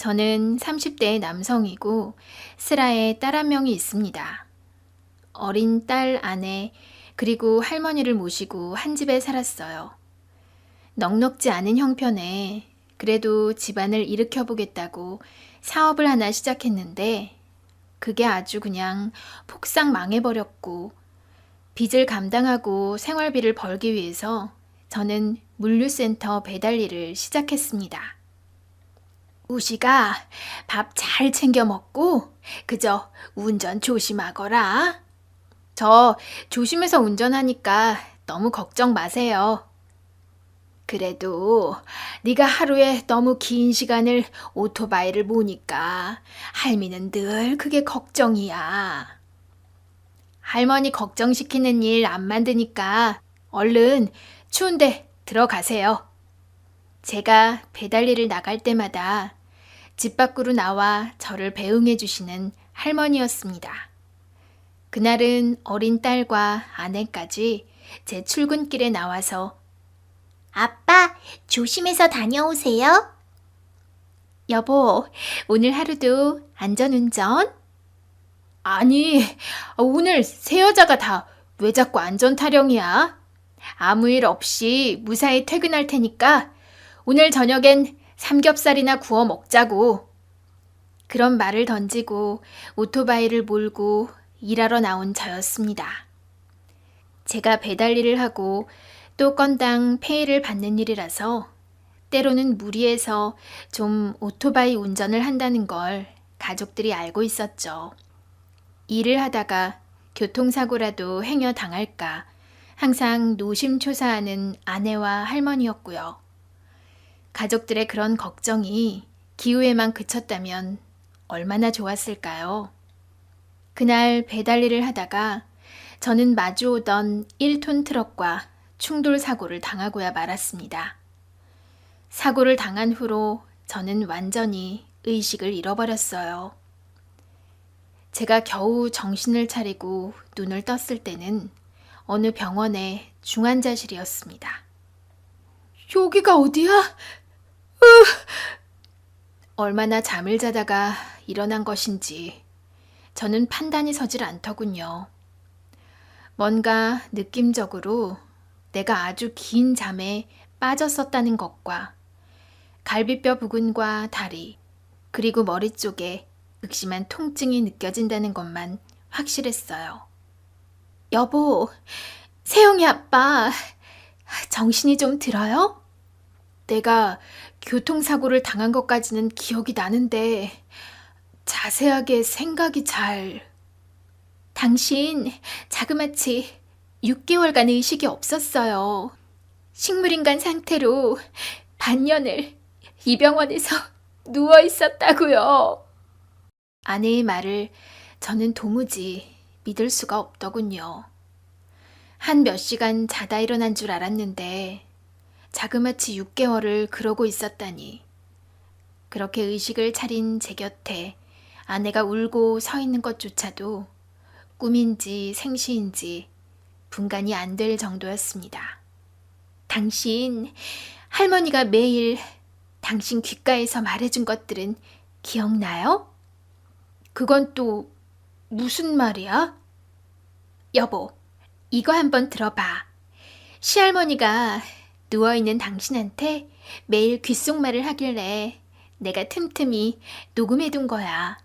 저는 30대의 남성이고 슬아에 딸 한 명이 있습니다. 어린 딸, 아내, 그리고 할머니를 모시고 한 집에 살았어요. 넉넉지 않은 형편에 그래도 집안을 일으켜보겠다고 사업을 하나 시작했는데 그게 아주 그냥 폭삭 망해버렸고 빚을 감당하고 생활비를 벌기 위해서 저는 물류센터 배달 일을 시작했습니다. 우시가 밥 잘 챙겨 먹고 그저 운전 조심하거라. 저 조심해서 운전하니까 너무 걱정 마세요. 그래도 네가 하루에 너무 긴 시간을 오토바이를 모니까 할미는 늘 그게 걱정이야. 할머니 걱정시키는 일 안 만드니까 얼른 추운데 들어가세요. 제가 배달 일을 나갈 때마다 집 밖으로 나와 저를 배웅해 주시는 할머니였습니다. 그날은 어린 딸과 아내까지 제 출근길에 나와서 아빠, 조심해서 다녀오세요. 여보, 오늘 하루도 안전운전? 아니, 오늘 세 여자가 다 왜 자꾸 안전 타령이야? 아무 일 없이 무사히 퇴근할 테니까 오늘 저녁엔 삼겹살이나 구워 먹자고. 그런 말을 던지고 오토바이를 몰고 일하러 나온 저였습니다. 제가 배달 일을 하고 또 건당 페이를 받는 일이라서 때로는 무리해서 좀 오토바이 운전을 한다는 걸 가족들이 알고 있었죠. 일을 하다가 교통사고라도 행여 당할까 항상 노심초사하는 아내와 할머니였고요. 가족들의 그런 걱정이 기후에만 그쳤다면 얼마나 좋았을까요? 그날 배달 일을 하다가 저는 마주오던 1톤 트럭과 충돌 사고를 당하고야 말았습니다. 사고를 당한 후로 저는 완전히 의식을 잃어버렸어요. 제가 겨우 정신을 차리고 눈을 떴을 때는 어느 병원의 중환자실이었습니다. 여기가 어디야? 얼마나 잠을 자다가 일어난 것인지 저는 판단이 서질 않더군요. 뭔가 느낌적으로 내가 아주 긴 잠에 빠졌었다는 것과 갈비뼈 부근과 다리 그리고 머리 쪽에 극심한 통증이 느껴진다는 것만 확실했어요. 여보, 세영이 아빠, 정신이 좀 들어요? 내가 교통사고를 당한 것까지는 기억이 나는데 자세하게 생각이 잘... 당신 자그마치 6개월간 의식이 없었어요. 식물인간 상태로 반년을 이 병원에서 누워 있었다고요. 아내의 말을 저는 도무지 믿을 수가 없더군요. 한 몇 시간 자다 일어난 줄 알았는데 자그마치 6개월을 그러고 있었다니. 그렇게 의식을 차린 제 곁에 아내가 울고 서 있는 것조차도 꿈인지 생시인지 분간이 안 될 정도였습니다. 당신, 할머니가 매일 당신 귓가에서 말해준 것들은 기억나요? 그건 또 무슨 말이야? 여보, 이거 한번 들어봐. 시할머니가 누워있는 당신한테 매일 귓속말을 하길래 내가 틈틈이 녹음해둔 거야.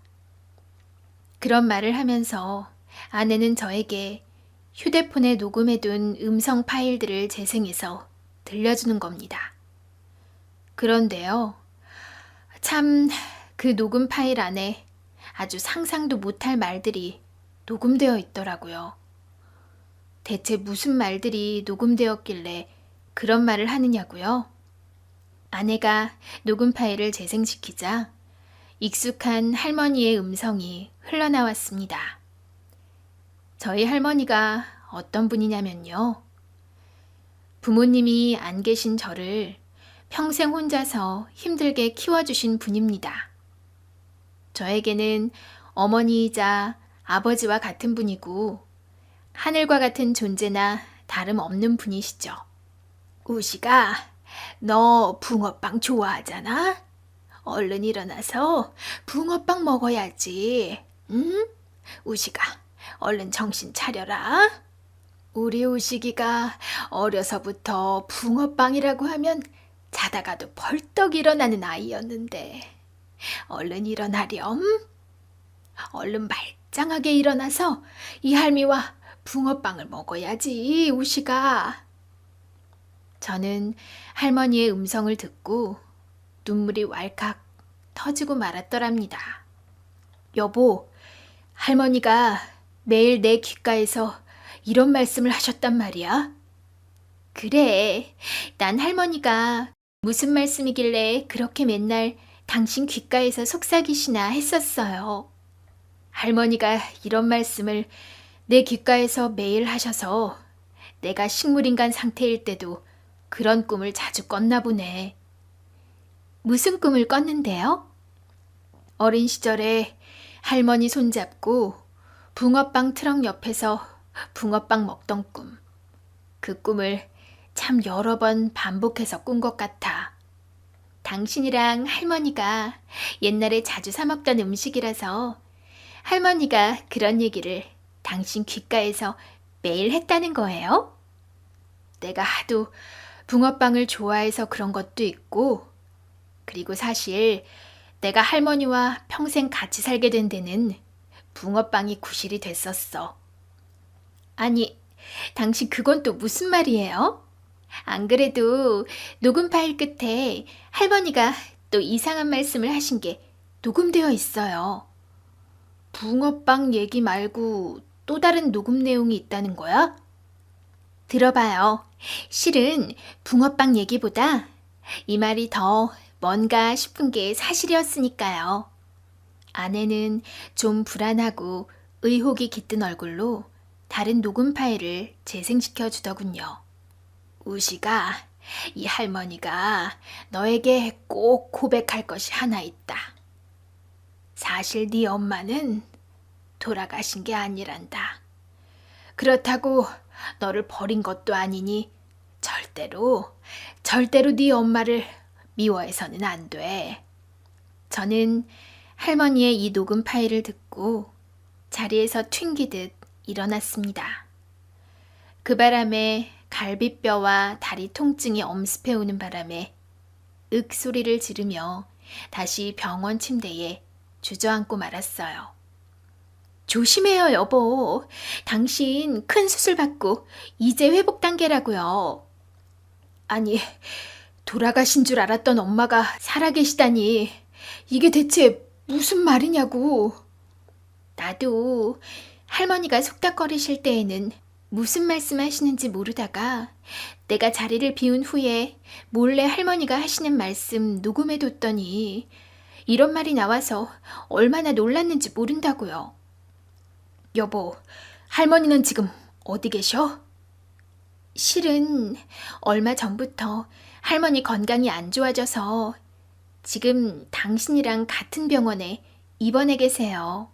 그런 말을 하면서 아내는 저에게 휴대폰에 녹음해둔 음성 파일들을 재생해서 들려주는 겁니다. 그런데요, 참 그 녹음 파일 안에 아주 상상도 못할 말들이 녹음되어 있더라고요. 대체 무슨 말들이 녹음되었길래 그런 말을 하느냐고요? 아내가 녹음 파일을 재생시키자 익숙한 할머니의 음성이 흘러나왔습니다. 저희 할머니가 어떤 분이냐면요. 부모님이 안 계신 저를 평생 혼자서 힘들게 키워주신 분입니다. 저에게는 어머니이자 아버지와 같은 분이고 하늘과 같은 존재나 다름없는 분이시죠. 우시가, 너 붕어빵 좋아하잖아? 얼른 일어나서 붕어빵 먹어야지. 응? 우식아, 얼른 정신 차려라. 우리 우식이가 어려서부터 붕어빵이라고 하면 자다가도 벌떡 일어나는 아이였는데 얼른 일어나렴. 얼른 말짱하게 일어나서 이 할미와 붕어빵을 먹어야지, 우식아. 저는 할머니의 음성을 듣고 눈물이 왈칵 터지고 말았더랍니다. 여보, 할머니가 매일 내 귓가에서 이런 말씀을 하셨단 말이야? 그래, 난 할머니가 무슨 말씀이길래 그렇게 맨날 당신 귓가에서 속삭이시나 했었어요. 할머니가 이런 말씀을 내 귓가에서 매일 하셔서 내가 식물인간 상태일 때도 그런 꿈을 자주 꿨나 보네. 무슨 꿈을 꿨는데요? 어린 시절에 할머니 손잡고 붕어빵 트럭 옆에서 붕어빵 먹던 꿈. 그 꿈을 참 여러 번 반복해서 꾼 것 같아. 당신이랑 할머니가 옛날에 자주 사 먹던 음식이라서 할머니가 그런 얘기를 당신 귓가에서 매일 했다는 거예요? 내가 하도 붕어빵을 좋아해서 그런 것도 있고, 그리고 사실 내가 할머니와 평생 같이 살게 된 데는 붕어빵이 구실이 됐었어. 아니, 당신 그건 또 무슨 말이에요? 안 그래도 녹음 파일 끝에 할머니가 또 이상한 말씀을 하신 게 녹음되어 있어요. 붕어빵 얘기 말고 또 다른 녹음 내용이 있다는 거야? 들어봐요. 실은 붕어빵 얘기보다 이 말이 더 뭔가 싶은 게 사실이었으니까요. 아내는 좀 불안하고 의혹이 깃든 얼굴로 다른 녹음 파일을 재생시켜 주더군요. 우식아, 이 할머니가 너에게 꼭 고백할 것이 하나 있다. 사실 네 엄마는 돌아가신 게 아니란다. 그렇다고 너를 버린 것도 아니니 절대로 네 엄마를 미워해서는 안 돼. 저는 할머니의 이 녹음 파일을 듣고 자리에서 튕기듯 일어났습니다. 그 바람에 갈비뼈와 다리 통증이 엄습해오는 바람에 윽 소리를 지르며 다시 병원 침대에 주저앉고 말았어요. 조심해요, 여보. 당신 큰 수술 받고 이제 회복 단계라고요. 아니, 돌아가신 줄 알았던 엄마가 살아계시다니 이게 대체 무슨 말이냐고. 나도 할머니가 속닥거리실 때에는 무슨 말씀하시는지 모르다가 내가 자리를 비운 후에 몰래 할머니가 하시는 말씀 녹음해뒀더니 이런 말이 나와서 얼마나 놀랐는지 모른다고요. 여보, 할머니는 지금 어디 계셔? 실은 얼마 전부터 할머니 건강이 안 좋아져서 지금 당신이랑 같은 병원에 입원해 계세요.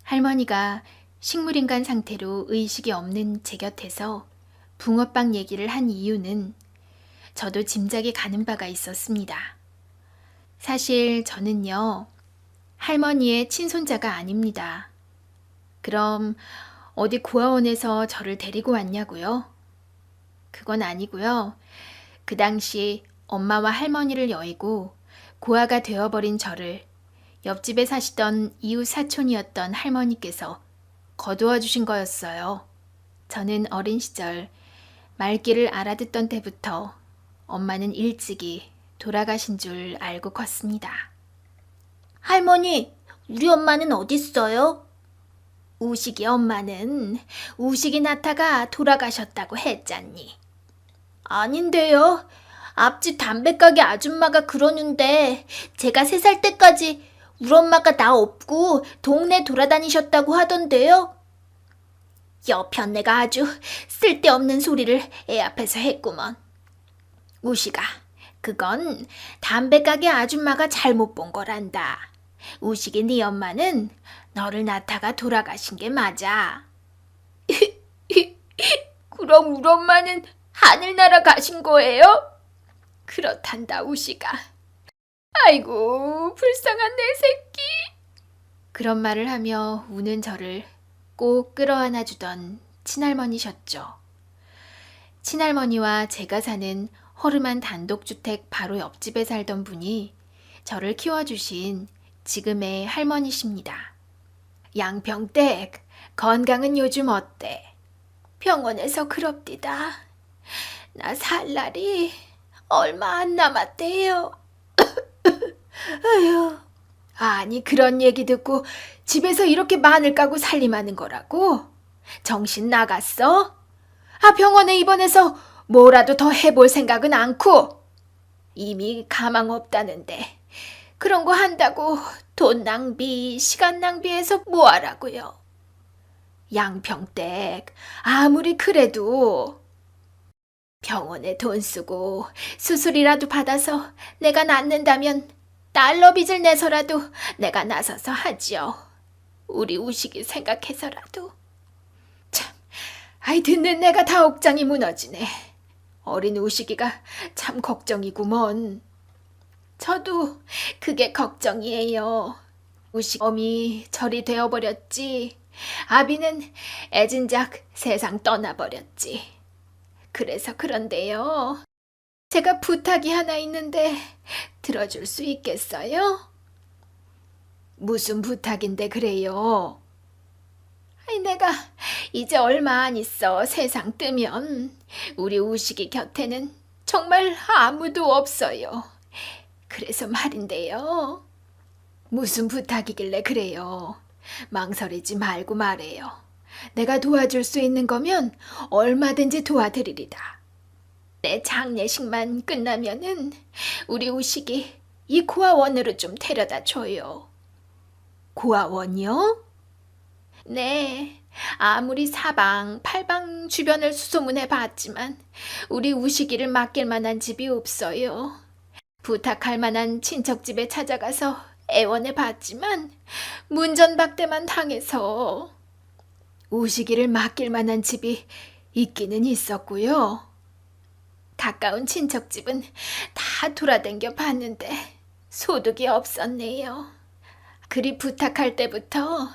할머니가 식물인간 상태로 의식이 없는 제 곁에서 붕어빵 얘기를 한 이유는 저도 짐작이 가는 바가 있었습니다. 사실 저는요, 할머니의 친손자가 아닙니다. 그럼 어디 고아원에서 저를 데리고 왔냐고요? 그건 아니고요. 그 당시 엄마와 할머니를 여의고 고아가 되어버린 저를 옆집에 사시던 이웃 사촌이었던 할머니께서 거두어 주신 거였어요. 저는 어린 시절 말귀를 알아듣던 때부터 엄마는 일찍이 돌아가신 줄 알고 컸습니다. 할머니, 우리 엄마는 어딨어요? 우식이 엄마는 우식이 나타가 돌아가셨다고 했잖니. 아닌데요. 앞집 담배가게 아줌마가 그러는데 제가 3살 때까지 우리 엄마가 나 없고 동네 돌아다니셨다고 하던데요. 옆 언니가 아주 쓸데없는 소리를 애 앞에서 했구먼. 우식아, 그건 담배가게 아줌마가 잘못 본 거란다. 우식이 네 엄마는 너를 낳다가 돌아가신 게 맞아. 그럼 우리 엄마는 하늘나라 가신 거예요? 그렇단다, 우식아. 아이고, 불쌍한 내 새끼. 그런 말을 하며 우는 저를 꼭 끌어안아 주던 친할머니셨죠. 친할머니와 제가 사는 허름한 단독주택 바로 옆집에 살던 분이 저를 키워주신 지금의 할머니십니다. 양평댁, 건강은 요즘 어때? 병원에서 그럽디다. 나 살 날이 얼마 안 남았대요. 아휴. 아니, 그런 얘기 듣고 집에서 이렇게 마늘 까고 살림하는 거라고? 정신 나갔어? 아, 병원에 입원해서 뭐라도 더 해볼 생각은 않고? 이미 가망 없다는데 그런 거 한다고 돈 낭비, 시간 낭비해서 뭐하라고요? 양평댁, 아무리 그래도 병원에 돈 쓰고 수술이라도 받아서 내가 낫는다면 달러 빚을 내서라도 내가 나서서 하지요. 우리 우식이 생각해서라도. 참, 아이 듣는 내가 다 옥장이 무너지네. 어린 우식이가 참 걱정이구먼. 저도 그게 걱정이에요. 우식 어미 절이 되어버렸지. 아비는 애진작 세상 떠나버렸지. 그래서 그런데요. 제가 부탁이 하나 있는데 들어줄 수 있겠어요? 무슨 부탁인데 그래요? 아니, 내가 이제 얼마 안 있어 세상 뜨면 우리 우식이 곁에는 정말 아무도 없어요. 그래서 말인데요. 무슨 부탁이길래 그래요? 망설이지 말고 말해요. 내가 도와줄 수 있는 거면 얼마든지 도와드리리다. 내 장례식만 끝나면은 우리 우식이 이 고아원으로 좀 데려다 줘요. 고아원이요? 네, 아무리 사방, 팔방 주변을 수소문해 봤지만 우리 우식이를 맡길 만한 집이 없어요. 부탁할 만한 친척집에 찾아가서 애원해 봤지만 문전박대만 당해서. 우식이를 맡길 만한 집이 있기는 있었고요. 가까운 친척집은 다 돌아다녀 봤는데 소득이 없었네요. 그리 부탁할 때부터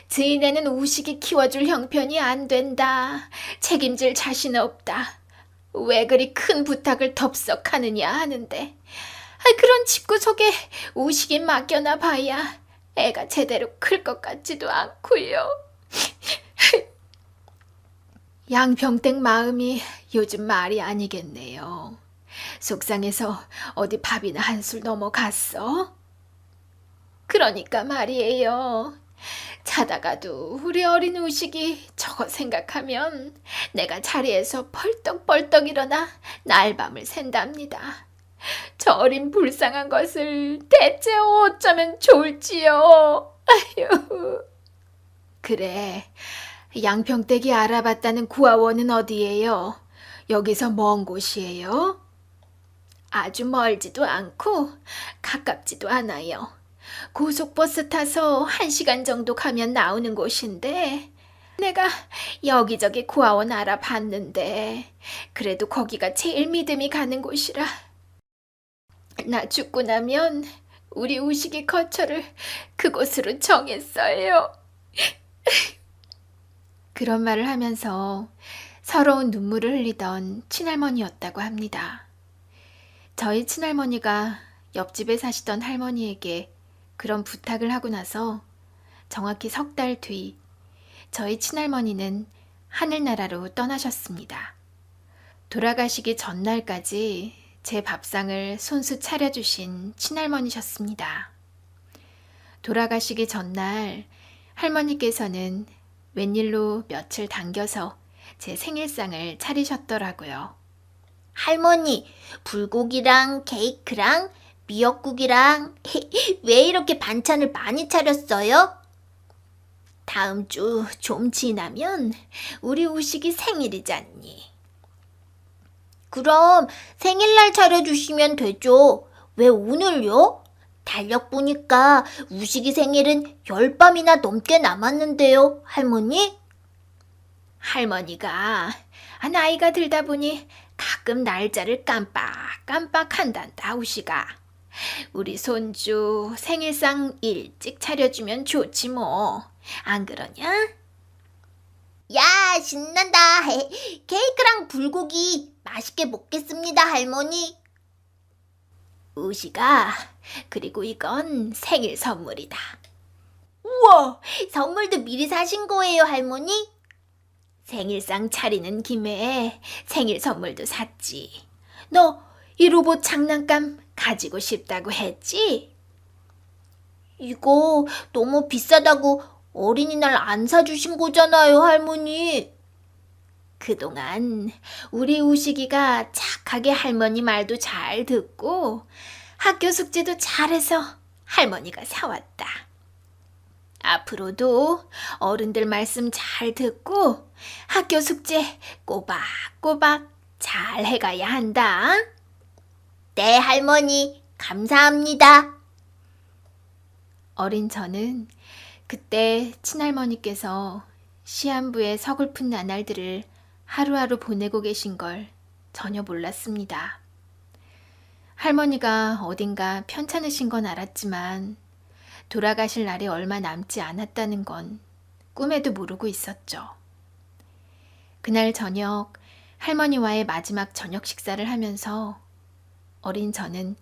지인애는 우식이 키워줄 형편이 안 된다. 책임질 자신 없다. 왜 그리 큰 부탁을 덥석하느냐 하는데 그런 집구석에 우식이 맡겨놔 봐야 애가 제대로 클 것 같지도 않고요. 양평댁 마음이 요즘 말이 아니겠네요. 속상해서 어디 밥이나 한술 넘어갔어? 그러니까 말이에요. 자다가도 우리 어린 우식이 저거 생각하면 내가 자리에서 벌떡벌떡 일어나 날밤을 샌답니다. 저 어린 불쌍한 것을 대체 어쩌면 좋을지요. 아휴. 그래, 양평댁이 알아봤다는 구아원은 어디예요? 여기서 먼 곳이에요? 아주 멀지도 않고 가깝지도 않아요. 고속버스 타서 1시간 정도 가면 나오는 곳인데 내가 여기저기 구아원 알아봤는데 그래도 거기가 제일 믿음이 가는 곳이라. 나 죽고 나면 우리 우식이 거처를 그곳으로 정했어요. 그런 말을 하면서 서러운 눈물을 흘리던 친할머니였다고 합니다. 저희 친할머니가 옆집에 사시던 할머니에게 그런 부탁을 하고 나서 정확히 3달 뒤 저희 친할머니는 하늘나라로 떠나셨습니다. 돌아가시기 전날까지 제 밥상을 손수 차려주신 친할머니셨습니다. 돌아가시기 전날 할머니께서는 웬일로 며칠 당겨서 제 생일상을 차리셨더라고요. 할머니, 불고기랑 케이크랑 미역국이랑 왜 이렇게 반찬을 많이 차렸어요? 다음 주 좀 지나면 우리 우식이 생일이잖니. 그럼 생일날 차려주시면 되죠. 왜 오늘요? 달력 보니까 우식이 생일은 10밤이나 넘게 남았는데요, 할머니? 할머니가 나이가 들다 보니 가끔 날짜를 깜빡깜빡 한단다, 우식아. 우리 손주 생일상 일찍 차려주면 좋지 뭐. 안 그러냐? 야, 신난다. 케이크랑 불고기 맛있게 먹겠습니다, 할머니. 우시가, 그리고 이건 생일 선물이다. 우와, 선물도 미리 사신 거예요, 할머니? 생일상 차리는 김에 생일 선물도 샀지. 너 이 로봇 장난감 가지고 싶다고 했지? 이거 너무 비싸다고 어린이날 안 사주신 거잖아요, 할머니. 그동안 우리 우식이가 착하게 할머니 말도 잘 듣고 학교 숙제도 잘해서 할머니가 사왔다. 앞으로도 어른들 말씀 잘 듣고 학교 숙제 꼬박꼬박 잘 해가야 한다. 네, 할머니. 감사합니다. 어린 저는 그때 친할머니께서 시한부의 서글픈 나날들을 하루하루 보내고 계신 걸 전혀 몰랐습니다. 할머니가 어딘가 편찮으신 건 알았지만 돌아가실 날이 얼마 남지 않았다는 건 꿈에도 모르고 있었죠. 그날 저녁 할머니와의 마지막 저녁 식사를 하면서 어린 저는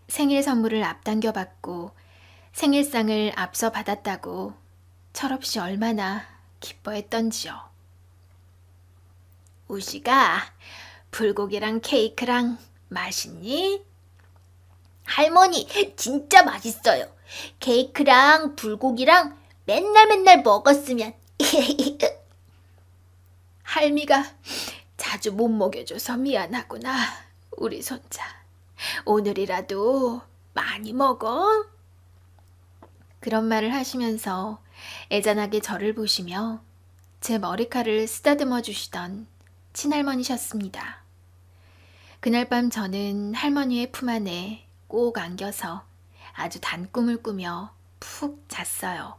생일 선물을 앞당겨 받고 생일상을 앞서 받았다고 철없이 얼마나 기뻐했던지요. 우시가 불고기랑 케이크랑 맛있니? 할머니, 진짜 맛있어요. 케이크랑 불고기랑 맨날 먹었으면. 할미가 자주 못 먹여줘서 미안하구나, 우리 손자. 오늘이라도 많이 먹어. 그런 말을 하시면서 애잔하게 저를 보시며 제 머리칼을 쓰다듬어 주시던 친할머니셨습니다. 그날 밤 저는 할머니의 품 안에 꼭 안겨서 아주 단 꿈을 꾸며 푹 잤어요.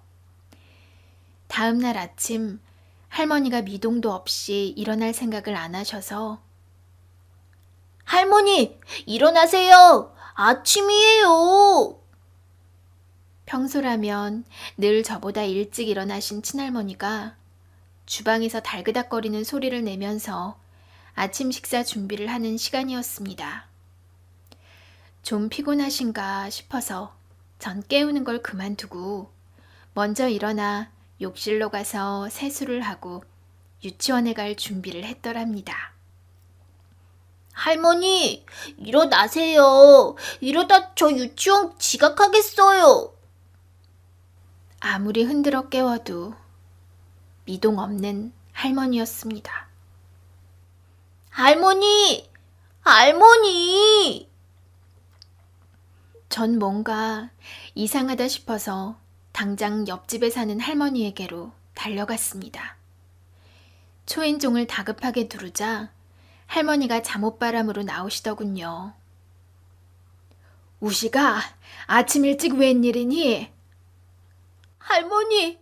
다음 날 아침 할머니가 미동도 없이 일어날 생각을 안 하셔서 할머니, 일어나세요. 아침이에요. 평소라면 늘 저보다 일찍 일어나신 친할머니가 주방에서 달그닥거리는 소리를 내면서 아침 식사 준비를 하는 시간이었습니다. 좀 피곤하신가 싶어서 전 깨우는 걸 그만두고 먼저 일어나 욕실로 가서 세수를 하고 유치원에 갈 준비를 했더랍니다. 할머니, 일어나세요. 이러다 저 유치원 지각하겠어요. 아무리 흔들어 깨워도 미동 없는 할머니였습니다. 할머니, 할머니. 전 뭔가 이상하다 싶어서 당장 옆집에 사는 할머니에게로 달려갔습니다. 초인종을 다급하게 누르자 할머니가 잠옷바람으로 나오시더군요. 우시가 아침 일찍 웬일이니? 할머니,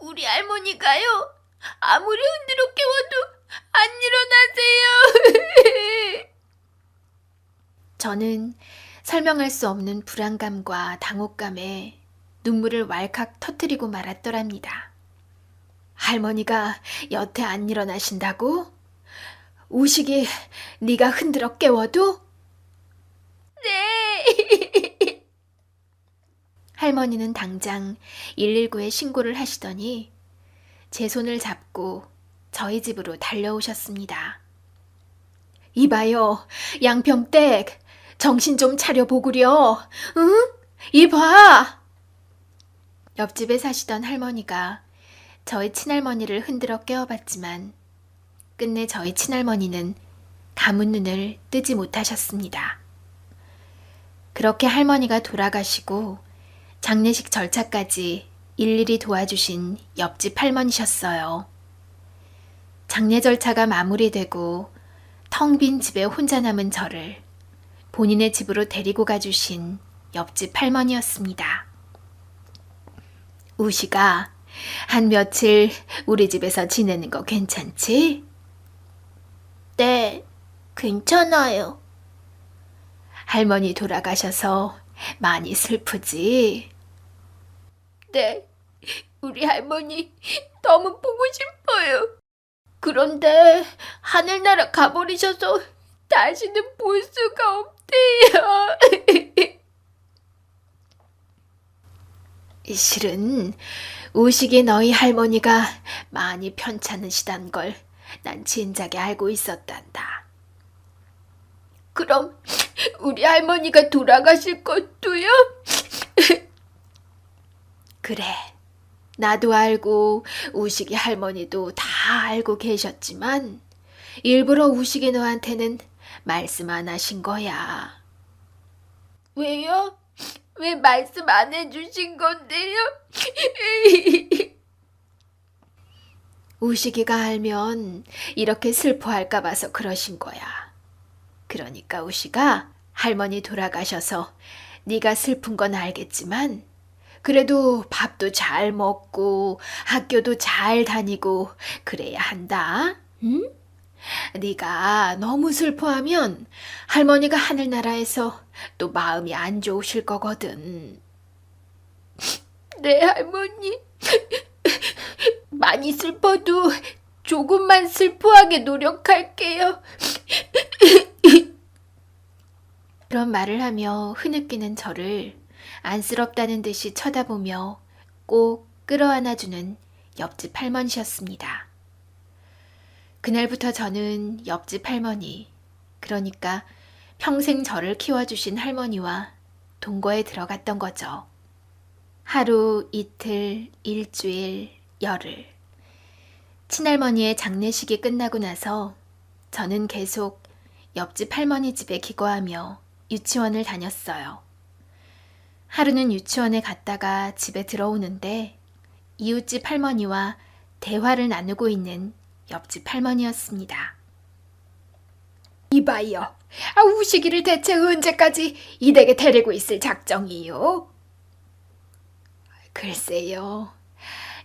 우리 할머니가요. 아무리 흔들어 깨워도 안 일어나세요. 저는 설명할 수 없는 불안감과 당혹감에 눈물을 왈칵 터뜨리고 말았더랍니다. 할머니가 여태 안 일어나신다고? 우식이 네가 흔들어 깨워도? 네. 할머니는 당장 119에 신고를 하시더니 제 손을 잡고 저희 집으로 달려오셨습니다. 이봐요, 양평댁, 정신 좀 차려보구려. 응? 이봐! 옆집에 사시던 할머니가 저희 친할머니를 흔들어 깨워봤지만 끝내 저희 친할머니는 감은 눈을 뜨지 못하셨습니다. 그렇게 할머니가 돌아가시고 장례식 절차까지 일일이 도와주신 옆집 할머니셨어요. 장례 절차가 마무리되고 텅 빈 집에 혼자 남은 저를 본인의 집으로 데리고 가주신 옆집 할머니였습니다. 우시가 한 며칠 우리 집에서 지내는 거 괜찮지? 네, 괜찮아요. 할머니 돌아가셔서 많이 슬프지? 네, 우리 할머니 너무 보고 싶어요. 그런데 하늘나라 가버리셔서 다시는 볼 수가 없대요. 실은 우식이 너희 할머니가 많이 편찮으시단 걸 난 진작에 알고 있었단다. 그럼 우리 할머니가 돌아가실 것도요? 그래, 나도 알고 우식이 할머니도 다 알고 계셨지만 일부러 우식이 너한테는 말씀 안 하신 거야. 왜요? 왜 말씀 안 해주신 건데요? 우식이가 알면 이렇게 슬퍼할까 봐서 그러신 거야. 그러니까 우식아, 할머니 돌아가셔서 네가 슬픈 건 알겠지만 그래도 밥도 잘 먹고 학교도 잘 다니고 그래야 한다. 응? 네가 너무 슬퍼하면 할머니가 하늘나라에서 또 마음이 안 좋으실 거거든. 네, 할머니. 많이 슬퍼도 조금만 슬퍼하게 노력할게요. 그런 말을 하며 흐느끼는 저를 안쓰럽다는 듯이 쳐다보며 꼭 끌어안아주는 옆집 할머니셨습니다. 그날부터 저는 옆집 할머니, 그러니까 평생 저를 키워주신 할머니와 동거에 들어갔던 거죠. 하루, 이틀, 일주일, 열흘. 친할머니의 장례식이 끝나고 나서 저는 계속 옆집 할머니 집에 기거하며 유치원을 다녔어요. 하루는 유치원에 갔다가 집에 들어오는데 이웃집 할머니와 대화를 나누고 있는 옆집 할머니였습니다. 이봐요. 우식이를 대체 언제까지 이 댁에 데리고 있을 작정이요? 글쎄요.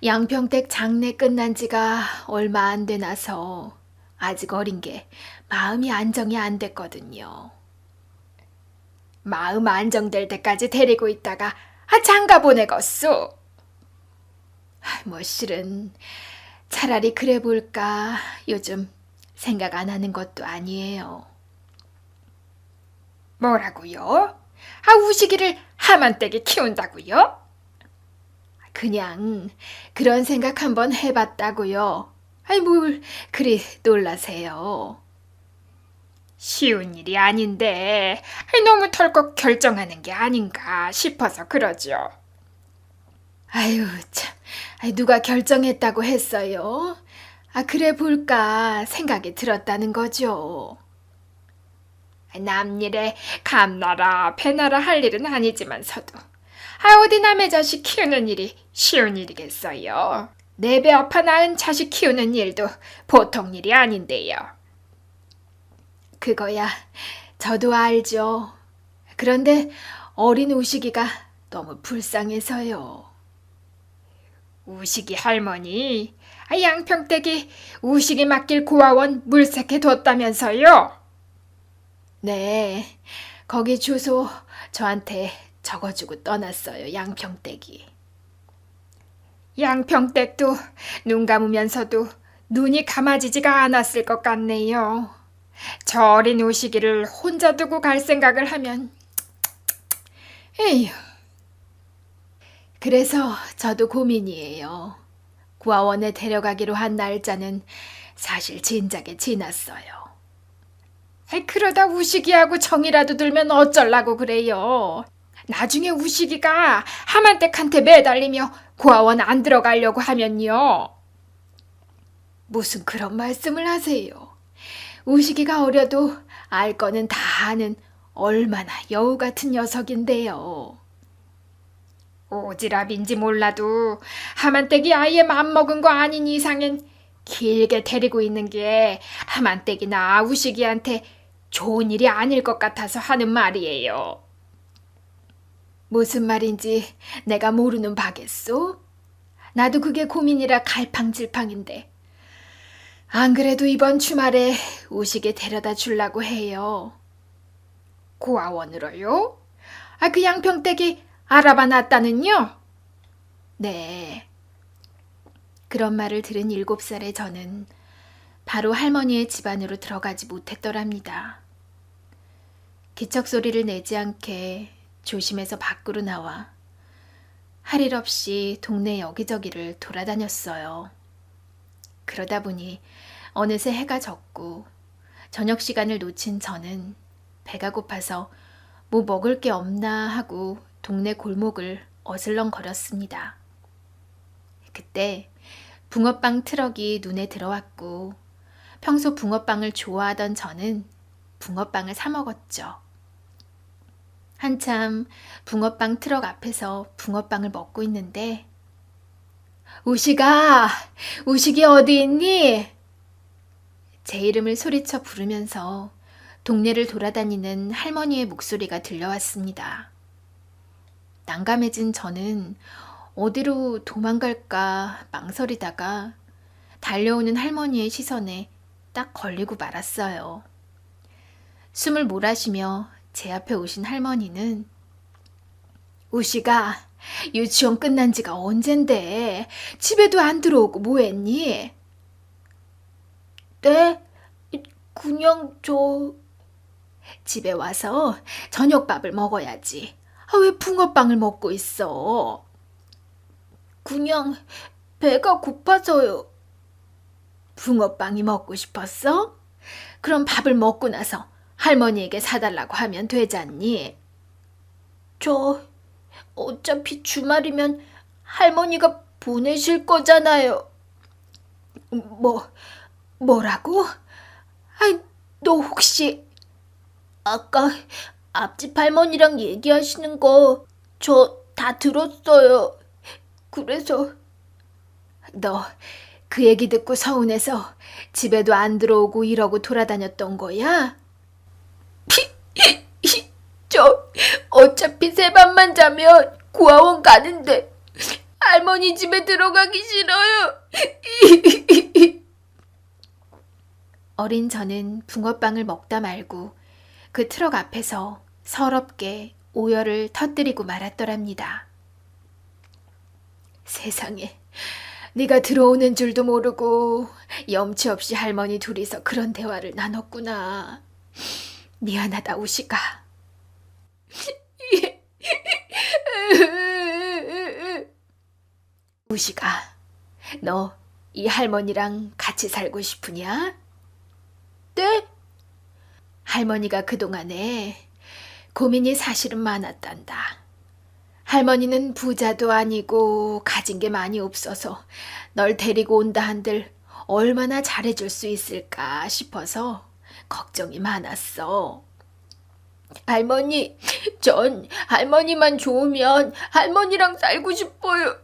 양평댁 장례 끝난 지가 얼마 안 되나서 아직 어린 게 마음이 안정이 안 됐거든요. 마음 안정될 때까지 데리고 있다가 장가 보내겄소. 실은 차라리 그래 볼까 요즘 생각 안 하는 것도 아니에요. 뭐라고요? 우식이를 하만댁에 키운다고요? 그냥 그런 생각 한번 해봤다고요. 뭘 그리 놀라세요. 쉬운 일이 아닌데 너무 덜컥 결정하는 게 아닌가 싶어서 그러죠. 참, 누가 결정했다고 했어요? 그래 볼까 생각이 들었다는 거죠. 남일에 감나라 배나라 할 일은 아니지만서도 어디 남의 자식 키우는 일이 쉬운 일이겠어요. 내 배 아파 낳은 자식 키우는 일도 보통 일이 아닌데요. 그거야 저도 알죠. 그런데 어린 우식이가 너무 불쌍해서요. 우식이 할머니, 양평댁이 우식이 맡길 고아원 물색해 뒀다면서요? 네, 거기 주소 저한테 적어주고 떠났어요, 양평댁이. 양평댁도 눈 감으면서도 눈이 감아지지가 않았을 것 같네요. 저 어린 우식이를 혼자 두고 갈 생각을 하면 에휴. 그래서 저도 고민이에요. 고아원에 데려가기로 한 날짜는 사실 진작에 지났어요. 그러다 우식이하고 정이라도 들면 어쩌려고 그래요. 나중에 우식이가 하만댁한테 매달리며 고아원 안 들어가려고 하면요. 무슨 그런 말씀을 하세요. 우식이가 어려도 알 거는 다 아는 얼마나 여우 같은 녀석인데요. 오지랖인지 몰라도 하만댁이 아예 맘먹은 거 아닌 이상엔 길게 데리고 있는 게 하만댁이나 우식이한테 좋은 일이 아닐 것 같아서 하는 말이에요. 무슨 말인지 내가 모르는 바겠소? 나도 그게 고민이라 갈팡질팡인데. 안 그래도 이번 주말에 우식이 데려다 주려고 해요. 고아원으로요? 그 양평댁이 알아봐 놨다는요? 네. 그런 말을 들은 7살의 저는 바로 할머니의 집 안으로 들어가지 못했더랍니다. 기척 소리를 내지 않게 조심해서 밖으로 나와 할 일 없이 동네 여기저기를 돌아다녔어요. 그러다 보니 어느새 해가 졌고 저녁 시간을 놓친 저는 배가 고파서 뭐 먹을 게 없나 하고 동네 골목을 어슬렁거렸습니다. 그때 붕어빵 트럭이 눈에 들어왔고 평소 붕어빵을 좋아하던 저는 붕어빵을 사 먹었죠. 한참 붕어빵 트럭 앞에서 붕어빵을 먹고 있는데 우식아, 우식이 어디 있니? 제 이름을 소리쳐 부르면서 동네를 돌아다니는 할머니의 목소리가 들려왔습니다. 난감해진 저는 어디로 도망갈까 망설이다가 달려오는 할머니의 시선에 딱 걸리고 말았어요. 숨을 몰아쉬며 제 앞에 오신 할머니는 우식아, 유치원 끝난 지가 언젠데 집에도 안 들어오고 뭐했니? 네, 그냥 집에 와서 저녁밥을 먹어야지. 왜 붕어빵을 먹고 있어? 그냥 배가 고파서요. 붕어빵이 먹고 싶었어? 그럼 밥을 먹고 나서 할머니에게 사달라고 하면 되잖니? 어차피 주말이면 할머니가 보내실 거잖아요. 뭐라고? 너 혹시 아까 앞집 할머니랑 얘기하시는 거 저 다 들었어요. 그래서 너 그 얘기 듣고 서운해서 집에도 안 들어오고 이러고 돌아다녔던 거야? 저 어차피 새밤만 자면 고아원 가는데 할머니 집에 들어가기 싫어요. 어린 저는 붕어빵을 먹다 말고 그 트럭 앞에서 서럽게 오열을 터뜨리고 말았더랍니다. 세상에, 네가 들어오는 줄도 모르고 염치 없이 할머니 둘이서 그런 대화를 나눴구나. 미안하다, 우식아. 우식아, 너 이 할머니랑 같이 살고 싶으냐? 네? 할머니가 그동안에 고민이 사실은 많았단다. 할머니는 부자도 아니고 가진 게 많이 없어서 널 데리고 온다 한들 얼마나 잘해줄 수 있을까 싶어서 걱정이 많았어. 할머니, 전 할머니만 좋으면 할머니랑 살고 싶어요.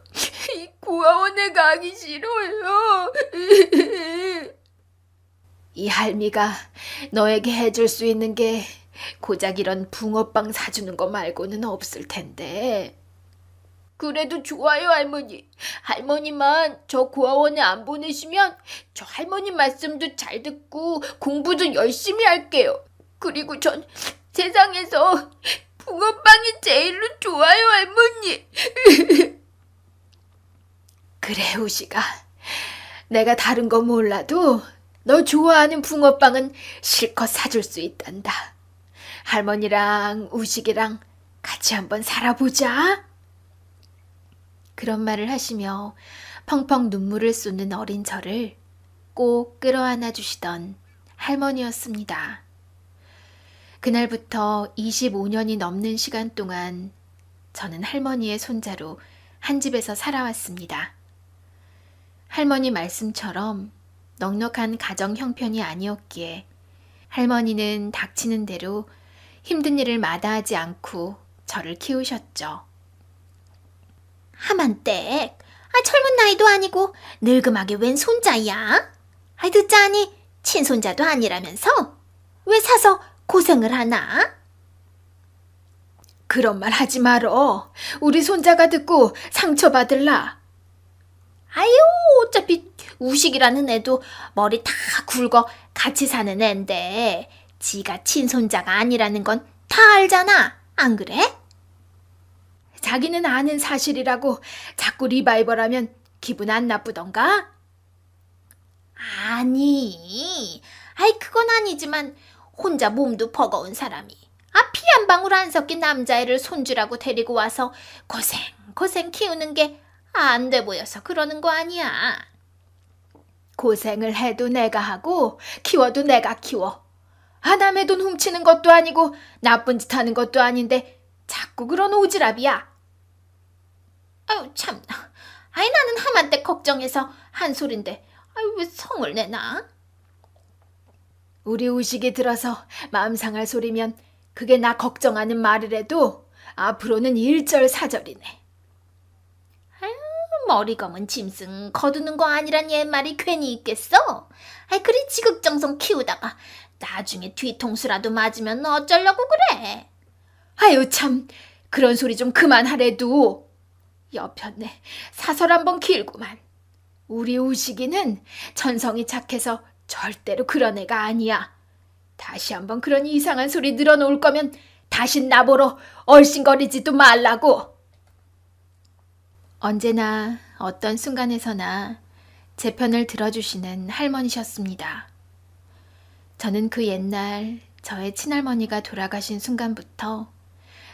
이 고아원에 가기 싫어요. 이 할미가 너에게 해줄 수 있는 게 고작 이런 붕어빵 사주는 거 말고는 없을 텐데. 그래도 좋아요, 할머니. 할머니만 저 고아원에 안 보내시면 저 할머니 말씀도 잘 듣고 공부도 열심히 할게요. 그리고 전 세상에서 붕어빵이 제일로 좋아요, 할머니. 그래, 우식아. 내가 다른 거 몰라도 너 좋아하는 붕어빵은 실컷 사줄 수 있단다. 할머니랑 우식이랑 같이 한번 살아보자. 그런 말을 하시며 펑펑 눈물을 쏟는 어린 저를 꼭 끌어안아 주시던 할머니였습니다. 그날부터 25년이 넘는 시간 동안 저는 할머니의 손자로 한 집에서 살아왔습니다. 할머니 말씀처럼 넉넉한 가정 형편이 아니었기에 할머니는 닥치는 대로 힘든 일을 마다하지 않고 저를 키우셨죠. 하만댁, 젊은 나이도 아니고 늙음하게 웬 손자야? 듣자니 친손자도 아니라면서? 왜 사서 고생을 하나? 그런 말 하지 말어. 우리 손자가 듣고 상처받을라. 어차피 우식이라는 애도 머리 다 굵어 같이 사는 앤데 지가 친손자가 아니라는 건 다 알잖아. 안 그래? 자기는 아는 사실이라고 자꾸 리바이벌하면 기분 안 나쁘던가? 아니, 그건 아니지만 혼자 몸도 버거운 사람이 피 한 방울 안 섞인 남자애를 손주라고 데리고 와서 고생 키우는 게 안 돼 보여서 그러는 거 아니야. 고생을 해도 내가 하고 키워도 내가 키워. 남의 돈 훔치는 것도 아니고 나쁜 짓 하는 것도 아닌데 자꾸 그런 오지랖이야. 아유 참나. 나는 하만때 걱정해서 한 소린데 왜 성을 내나? 우리 우식이 들어서 마음 상할 소리면 그게 나 걱정하는 말이라도 앞으로는 일절사절이네. 머리 검은 짐승 거두는 거 아니란 옛말이 괜히 있겠어? 그리 지극정성 키우다가 나중에 뒤통수라도 맞으면 어쩌려고 그래? 아유 참, 그런 소리 좀 그만하래도. 여편네 사설 한번 길구만. 우리 우식이는 천성이 착해서 절대로 그런 애가 아니야. 다시 한번 그런 이상한 소리 늘어놓을 거면 다신 나보러 얼씬거리지도 말라고. 언제나 어떤 순간에서나 제 편을 들어주시는 할머니셨습니다. 저는 그 옛날 저의 친할머니가 돌아가신 순간부터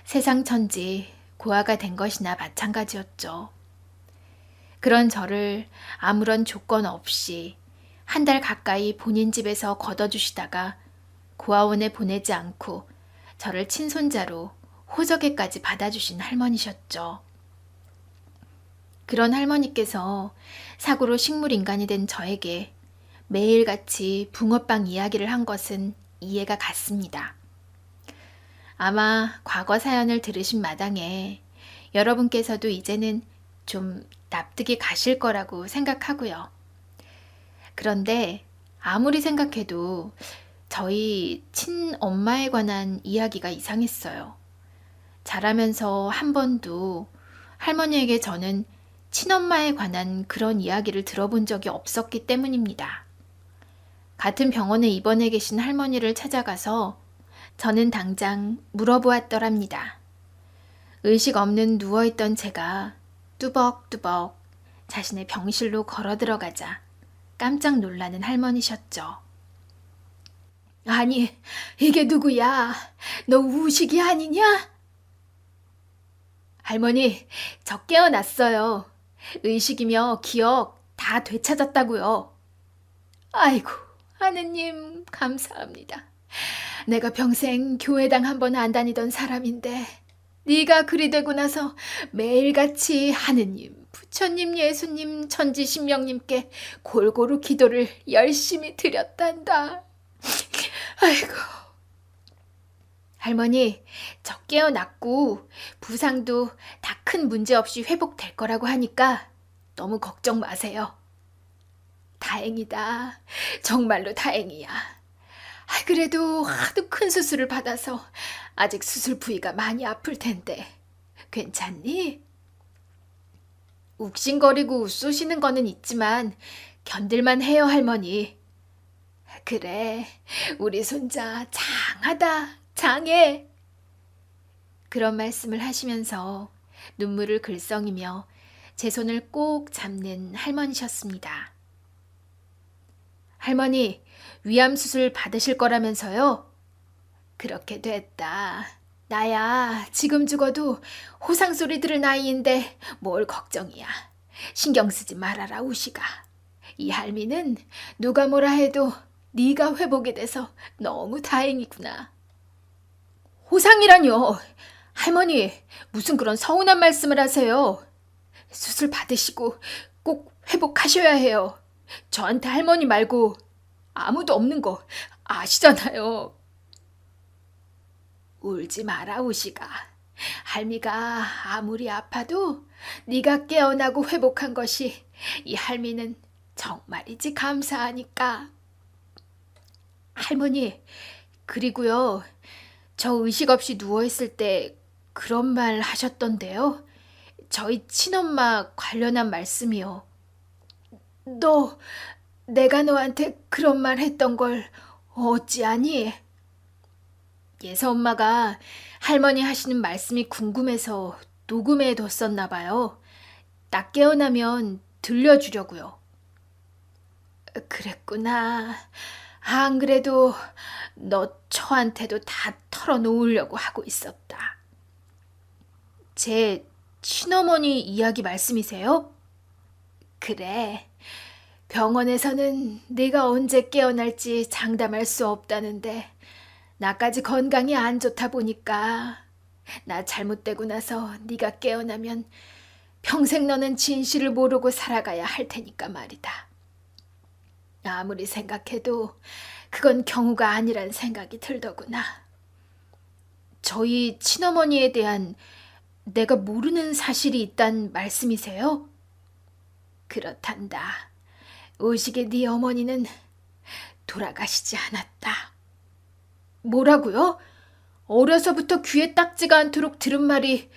세상 천지 고아가 된 것이나 마찬가지였죠. 그런 저를 아무런 조건 없이 한 달 가까이 본인 집에서 걷어주시다가 고아원에 보내지 않고 저를 친손자로 호적에까지 받아주신 할머니셨죠. 그런 할머니께서 사고로 식물인간이 된 저에게 매일같이 붕어빵 이야기를 한 것은 이해가 갔습니다. 아마 과거 사연을 들으신 마당에 여러분께서도 이제는 좀 납득이 가실 거라고 생각하고요. 그런데 아무리 생각해도 저희 친엄마에 관한 이야기가 이상했어요. 자라면서 한 번도 할머니에게 저는 친엄마에 관한 그런 이야기를 들어본 적이 없었기 때문입니다. 같은 병원에 입원해 계신 할머니를 찾아가서 저는 당장 물어보았더랍니다. 의식 없는 누워있던 제가 뚜벅뚜벅 자신의 병실로 걸어 들어가자 깜짝 놀라는 할머니셨죠. 아니, 이게 누구야? 너 우식이 아니냐? 할머니, 저 깨어났어요. 의식이며 기억 다 되찾았다고요. 아이고, 하느님 감사합니다. 내가 평생 교회당 한 번 안 다니던 사람인데 네가 그리 되고 나서 매일같이 하느님, 부처님, 예수님, 천지신명님께 골고루 기도를 열심히 드렸단다. 아이고. 할머니, 저 깨어났고 부상도 다 큰 문제 없이 회복될 거라고 하니까 너무 걱정 마세요. 다행이다. 정말로 다행이야. 그래도 하도 큰 수술을 받아서 아직 수술 부위가 많이 아플 텐데 괜찮니? 욱신거리고 쏘시는 거는 있지만 견딜만 해요, 할머니. 그래, 우리 손자 장하다, 장해. 그런 말씀을 하시면서 눈물을 글썽이며 제 손을 꼭 잡는 할머니셨습니다. 할머니, 위암 수술 받으실 거라면서요? 그렇게 됐다. 나야 지금 죽어도 호상 소리 들을 나이인데 뭘 걱정이야. 신경 쓰지 말아라, 우시가. 이 할미는 누가 뭐라 해도 네가 회복이 돼서 너무 다행이구나. 호상이라뇨. 할머니, 무슨 그런 서운한 말씀을 하세요. 수술 받으시고 꼭 회복하셔야 해요. 저한테 할머니 말고 아무도 없는 거 아시잖아요. 울지 마라, 우시가. 할미가 아무리 아파도 네가 깨어나고 회복한 것이 이 할미는 정말이지 감사하니까. 할머니, 그리고요. 저 의식 없이 누워있을 때 그런 말 하셨던데요. 저희 친엄마 관련한 말씀이요. 내가 너한테 그런 말 했던 걸 어찌하니? 예서 엄마가 할머니 하시는 말씀이 궁금해서 녹음해 뒀었나 봐요. 딱 깨어나면 들려주려고요. 그랬구나. 안 그래도 너 처한테도 다 털어놓으려고 하고 있었다. 제 친어머니 이야기 말씀이세요? 그래. 병원에서는 네가 언제 깨어날지 장담할 수 없다는데 나까지 건강이 안 좋다 보니까 나 잘못되고 나서 네가 깨어나면 평생 너는 진실을 모르고 살아가야 할 테니까 말이다. 아무리 생각해도 그건 경우가 아니란 생각이 들더구나. 저희 친어머니에 대한 내가 모르는 사실이 있단 말씀이세요? 그렇단다. 의식의 네 어머니는 돌아가시지 않았다. 뭐라고요? 어려서부터 귀에 딱지가 않도록 들은 말이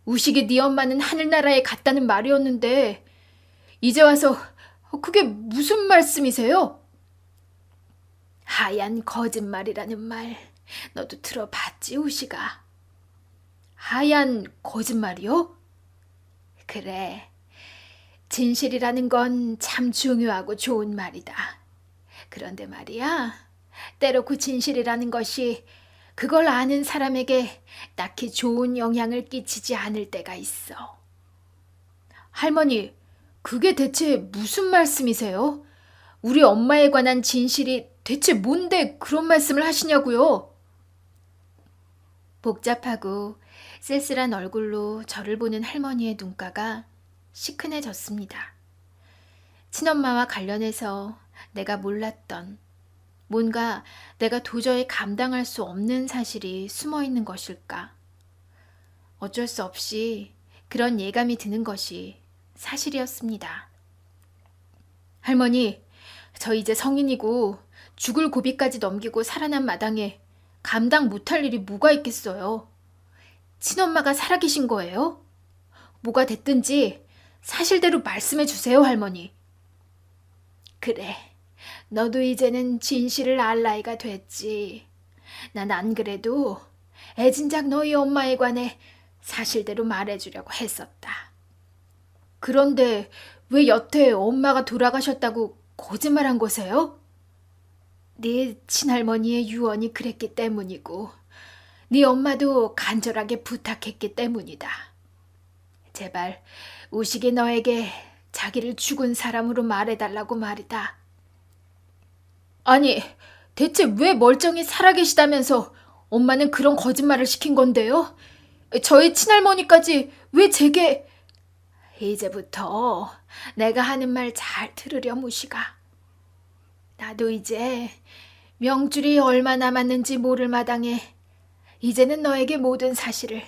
우식의 네 엄마는 하늘나라에 갔다는 말이었는데 이제 와서 그게 무슨 말씀이세요? 하얀 거짓말이라는 말 너도 들어봤지 우식아? 하얀 거짓말이요? 그래. 진실이라는 건 참 중요하고 좋은 말이다. 그런데 말이야, 때로 그 진실이라는 것이 그걸 아는 사람에게 딱히 좋은 영향을 끼치지 않을 때가 있어. 할머니, 그게 대체 무슨 말씀이세요? 우리 엄마에 관한 진실이 대체 뭔데 그런 말씀을 하시냐고요? 복잡하고 쓸쓸한 얼굴로 저를 보는 할머니의 눈가가 시큰해졌습니다. 친엄마와 관련해서 내가 몰랐던 뭔가 내가 도저히 감당할 수 없는 사실이 숨어 있는 것일까? 어쩔 수 없이 그런 예감이 드는 것이 사실이었습니다. 할머니, 저 이제 성인이고 죽을 고비까지 넘기고 살아난 마당에 감당 못할 일이 뭐가 있겠어요? 친엄마가 살아계신 거예요? 뭐가 됐든지 사실대로 말씀해 주세요, 할머니. 그래, 너도 이제는 진실을 알 나이가 됐지. 난 안 그래도 애진작 너희 엄마에 관해 사실대로 말해주려고 했었다. 그런데 왜 여태 엄마가 돌아가셨다고 거짓말한 거세요? 네 친할머니의 유언이 그랬기 때문이고 네 엄마도 간절하게 부탁했기 때문이다. 제발 우식이 너에게 자기를 죽은 사람으로 말해달라고 말이다. 아니, 대체 왜 멀쩡히 살아계시다면서 엄마는 그런 거짓말을 시킨 건데요? 저희 친할머니까지 왜 제게... 이제부터 내가 하는 말 잘 들으렴, 우식아. 나도 이제 명줄이 얼마 남았는지 모를 마당에 이제는 너에게 모든 사실을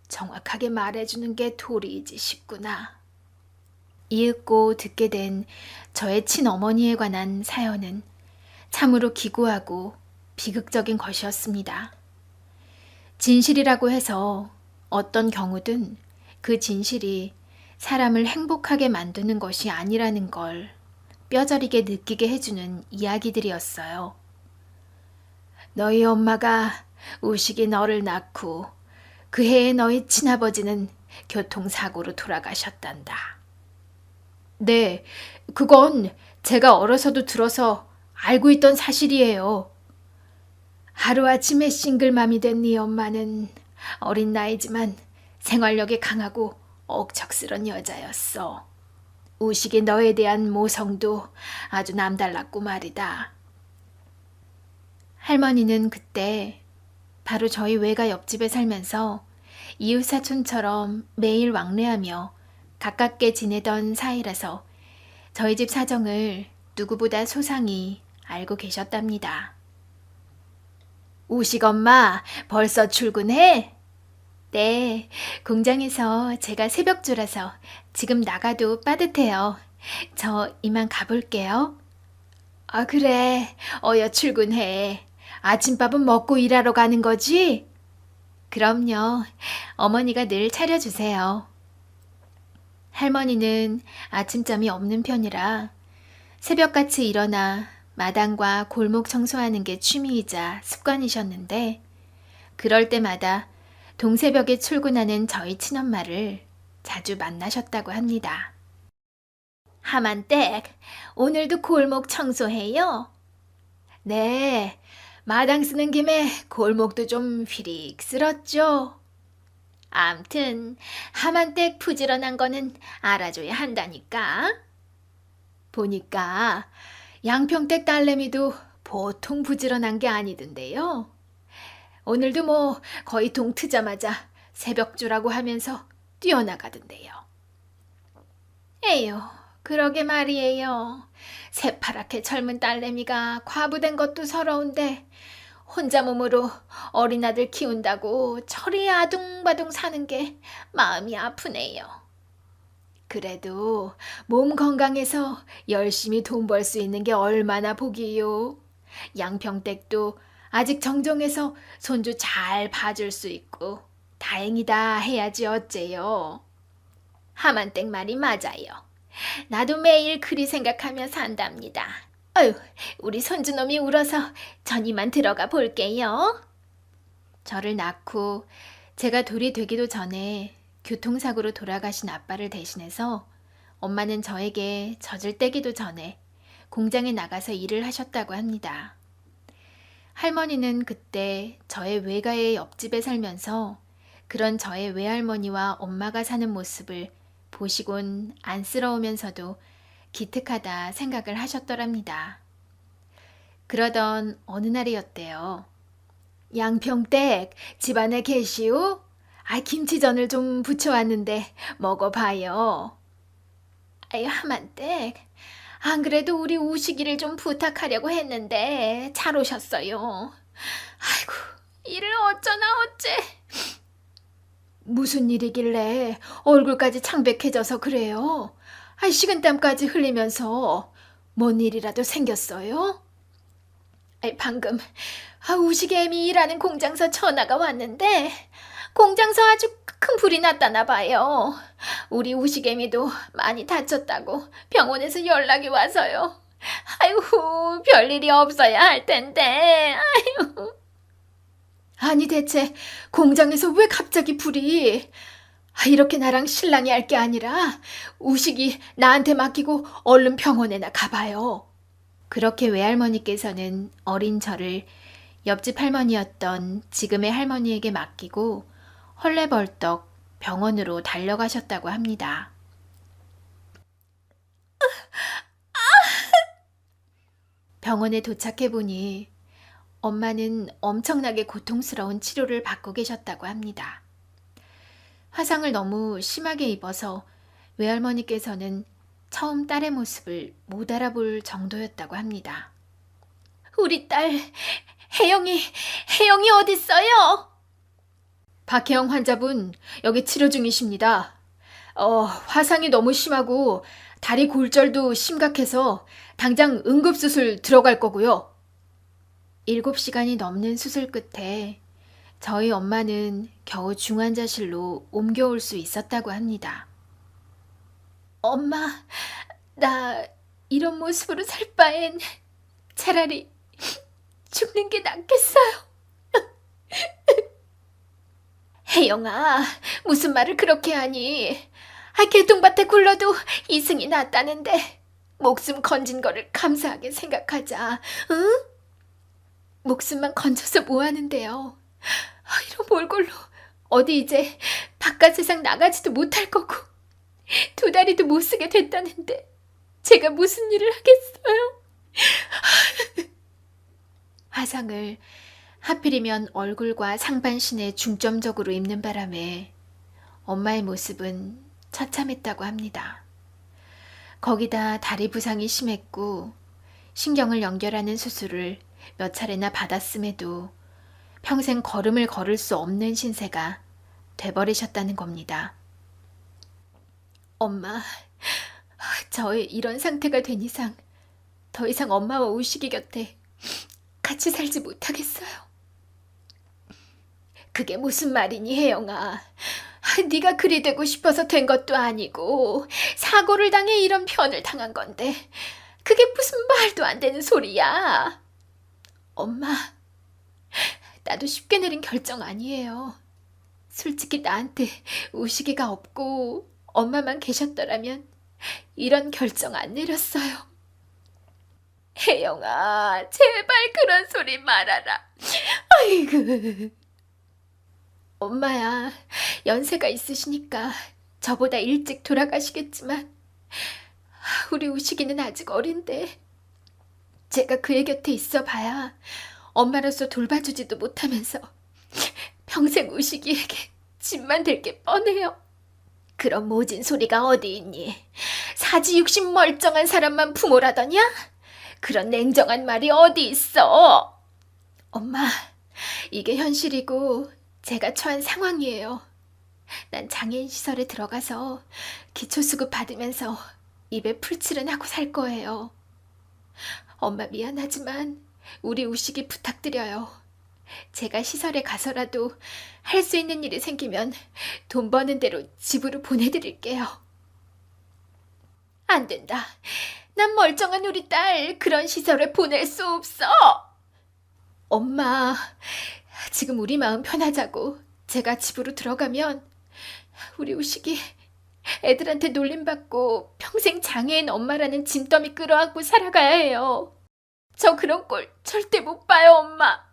정확하게 말해주는 게 도리이지 싶구나. 이윽고 듣게 된 저의 친어머니에 관한 사연은 참으로 기구하고 비극적인 것이었습니다. 진실이라고 해서 어떤 경우든 그 진실이 사람을 행복하게 만드는 것이 아니라는 걸 뼈저리게 느끼게 해주는 이야기들이었어요. 너희 엄마가 우식이 너를 낳고 그 해에 너희 친아버지는 교통사고로 돌아가셨단다. 네, 그건 제가 어려서도 들어서 알고 있던 사실이에요. 하루아침에 싱글맘이 된 네 엄마는 어린 나이지만 생활력이 강하고 억척스런 여자였어. 우식이 너에 대한 모성도 아주 남달랐고 말이다. 할머니는 그때 바로 저희 외가 옆집에 살면서 이웃사촌처럼 매일 왕래하며 가깝게 지내던 사이라서 저희 집 사정을 누구보다 소상히 알고 계셨답니다. 우식 엄마 벌써 출근해? 네, 공장에서 제가 새벽주라서 지금 나가도 빠듯해요. 저 이만 가볼게요. 아, 그래. 어여 출근해. 아침밥은 먹고 일하러 가는 거지? 그럼요. 어머니가 늘 차려주세요. 할머니는 아침잠이 없는 편이라 새벽같이 일어나 마당과 골목 청소하는 게 취미이자 습관이셨는데 그럴 때마다 동새벽에 출근하는 저희 친엄마를 자주 만나셨다고 합니다. 하만댁, 오늘도 골목 청소해요? 네, 마당 쓰는 김에 골목도 좀 휘릭 쓸었죠. 암튼 하만댁 부지런한 거는 알아줘야 한다니까. 보니까 양평댁 딸내미도 보통 부지런한 게 아니던데요. 오늘도 뭐 거의 동 트자마자 새벽주라고 하면서 뛰어나가던데요. 에휴, 그러게 말이에요. 새파랗게 젊은 딸내미가 과부된 것도 서러운데 혼자 몸으로 어린 아들 키운다고 저리 아둥바둥 사는 게 마음이 아프네요. 그래도 몸 건강해서 열심히 돈 벌 수 있는 게 얼마나 복이요. 양평댁도 아직 정정해서 손주 잘 봐줄 수 있고 다행이다 해야지 어째요. 하만댁 말이 맞아요. 나도 매일 그리 생각하며 산답니다. 어휴, 우리 손주놈이 울어서 전 이만 들어가 볼게요. 저를 낳고 제가 돌이 되기도 전에 교통사고로 돌아가신 아빠를 대신해서 엄마는 저에게 젖을 떼기도 전에 공장에 나가서 일을 하셨다고 합니다. 할머니는 그때 저의 외가의 옆집에 살면서 그런 저의 외할머니와 엄마가 사는 모습을 보시곤 안쓰러우면서도 기특하다 생각을 하셨더랍니다. 그러던 어느 날이었대요. 양평댁 집안에 계시오? 김치전을 좀 부쳐왔는데 먹어봐요. 아유, 하만댁. 안 그래도 우리 우식이를 좀 부탁하려고 했는데 잘 오셨어요. 아이고, 일을 어쩌나 어째. 무슨 일이길래 얼굴까지 창백해져서 그래요? 식은땀까지 흘리면서 뭔 일이라도 생겼어요? 방금 우식애미 일하는 공장서 전화가 왔는데 공장서 아주 큰 불이 났다나 봐요. 우리 우식애미도 많이 다쳤다고 병원에서 연락이 와서요. 아이고, 별일이 없어야 할 텐데. 아이고. 아니 대체 공장에서 왜 갑자기 불이? 이렇게 나랑 신랑이 할 게 아니라 우식이 나한테 맡기고 얼른 병원에나 가봐요. 그렇게 외할머니께서는 어린 저를 옆집 할머니였던 지금의 할머니에게 맡기고 헐레벌떡 병원으로 달려가셨다고 합니다. 병원에 도착해보니 엄마는 엄청나게 고통스러운 치료를 받고 계셨다고 합니다. 화상을 너무 심하게 입어서 외할머니께서는 처음 딸의 모습을 못 알아볼 정도였다고 합니다. 우리 딸 혜영이 어딨어요? 박혜영 환자분 여기 치료 중이십니다. 화상이 너무 심하고 다리 골절도 심각해서 당장 응급수술 들어갈 거고요. 7시간이 넘는 수술 끝에 저희 엄마는 겨우 중환자실로 옮겨올 수 있었다고 합니다. 엄마, 나 이런 모습으로 살 바엔 차라리 죽는 게 낫겠어요. 혜영아, 무슨 말을 그렇게 하니? 개똥밭에 굴러도 이승이 낫다는데 목숨 건진 거를 감사하게 생각하자, 응? 목숨만 건져서 뭐 하는데요? 이런 몰골로 어디 이제 바깥 세상 나가지도 못할 거고 2다리도 못 쓰게 됐다는데 제가 무슨 일을 하겠어요? 화상을 하필이면 얼굴과 상반신에 중점적으로 입는 바람에 엄마의 모습은 처참했다고 합니다. 거기다 다리 부상이 심했고 신경을 연결하는 수술을 몇 차례나 받았음에도 평생 걸음을 걸을 수 없는 신세가 돼버리셨다는 겁니다. 엄마, 저의 이런 상태가 된 이상 더 이상 엄마와 우식이 곁에 같이 살지 못하겠어요. 그게 무슨 말이니, 혜영아. 네가 그리 되고 싶어서 된 것도 아니고 사고를 당해 이런 편을 당한 건데 그게 무슨 말도 안 되는 소리야. 엄마, 나도 쉽게 내린 결정 아니에요. 솔직히 나한테 우식이가 없고 엄마만 계셨더라면 이런 결정 안 내렸어요. 혜영아, 제발 그런 소리 말아라. 아이고. 엄마야, 연세가 있으시니까 저보다 일찍 돌아가시겠지만 우리 우식이는 아직 어린데 제가 그의 곁에 있어 봐야 엄마로서 돌봐주지도 못하면서 평생 우식이에게 짐만 될 게 뻔해요. 그런 모진 소리가 어디 있니? 사지육신 멀쩡한 사람만 부모라더냐? 그런 냉정한 말이 어디 있어? 엄마, 이게 현실이고 제가 처한 상황이에요. 난 장애인 시설에 들어가서 기초수급 받으면서 입에 풀칠은 하고 살 거예요. 엄마 미안하지만 우리 우식이 부탁드려요. 제가 시설에 가서라도 할 수 있는 일이 생기면 돈 버는 대로 집으로 보내드릴게요. 안 된다. 난 멀쩡한 우리 딸 그런 시설에 보낼 수 없어. 엄마, 지금 우리 마음 편하자고 제가 집으로 들어가면 우리 우식이 애들한테 놀림받고 평생 장애인 엄마라는 짐더미 끌어안고 살아가야 해요. 저 그런 꼴 절대 못 봐요, 엄마.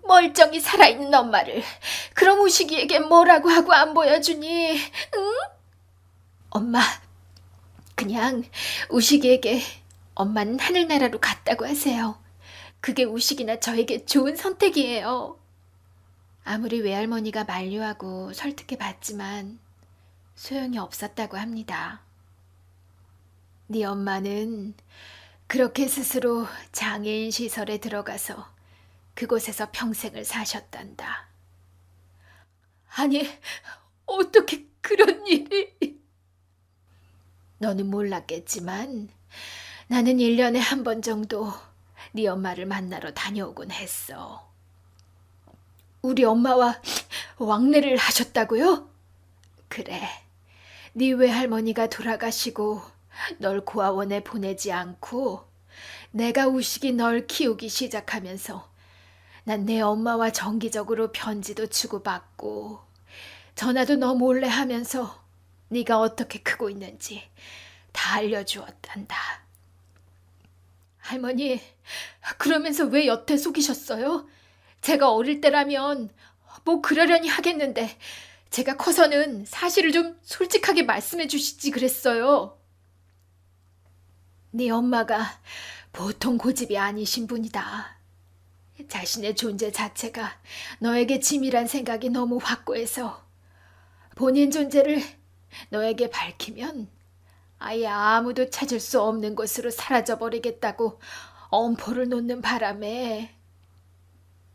멀쩡히 살아있는 엄마를 그럼 우식이에게 뭐라고 하고 안 보여주니? 응? 엄마, 그냥 우식이에게 엄마는 하늘나라로 갔다고 하세요. 그게 우식이나 저에게 좋은 선택이에요. 아무리 외할머니가 만류하고 설득해봤지만 소용이 없었다고 합니다. 네 엄마는 그렇게 스스로 장애인 시설에 들어가서 그곳에서 평생을 사셨단다. 아니, 어떻게 그런 일이? 너는 몰랐겠지만 나는 1년에 한 번 정도 네 엄마를 만나러 다녀오곤 했어. 우리 엄마와 왕래를 하셨다고요? 그래, 네 외할머니가 돌아가시고 널 고아원에 보내지 않고 내가 우식이 널 키우기 시작하면서 난 내 엄마와 정기적으로 편지도 주고받고 전화도 너 몰래 하면서 네가 어떻게 크고 있는지 다 알려주었단다. 할머니, 그러면서 왜 여태 속이셨어요? 제가 어릴 때라면 뭐 그러려니 하겠는데 제가 커서는 사실을 좀 솔직하게 말씀해 주시지 그랬어요. 네 엄마가 보통 고집이 아니신 분이다. 자신의 존재 자체가 너에게 짐이란 생각이 너무 확고해서 본인 존재를 너에게 밝히면 아예 아무도 찾을 수 없는 곳으로 사라져버리겠다고 엄포를 놓는 바람에.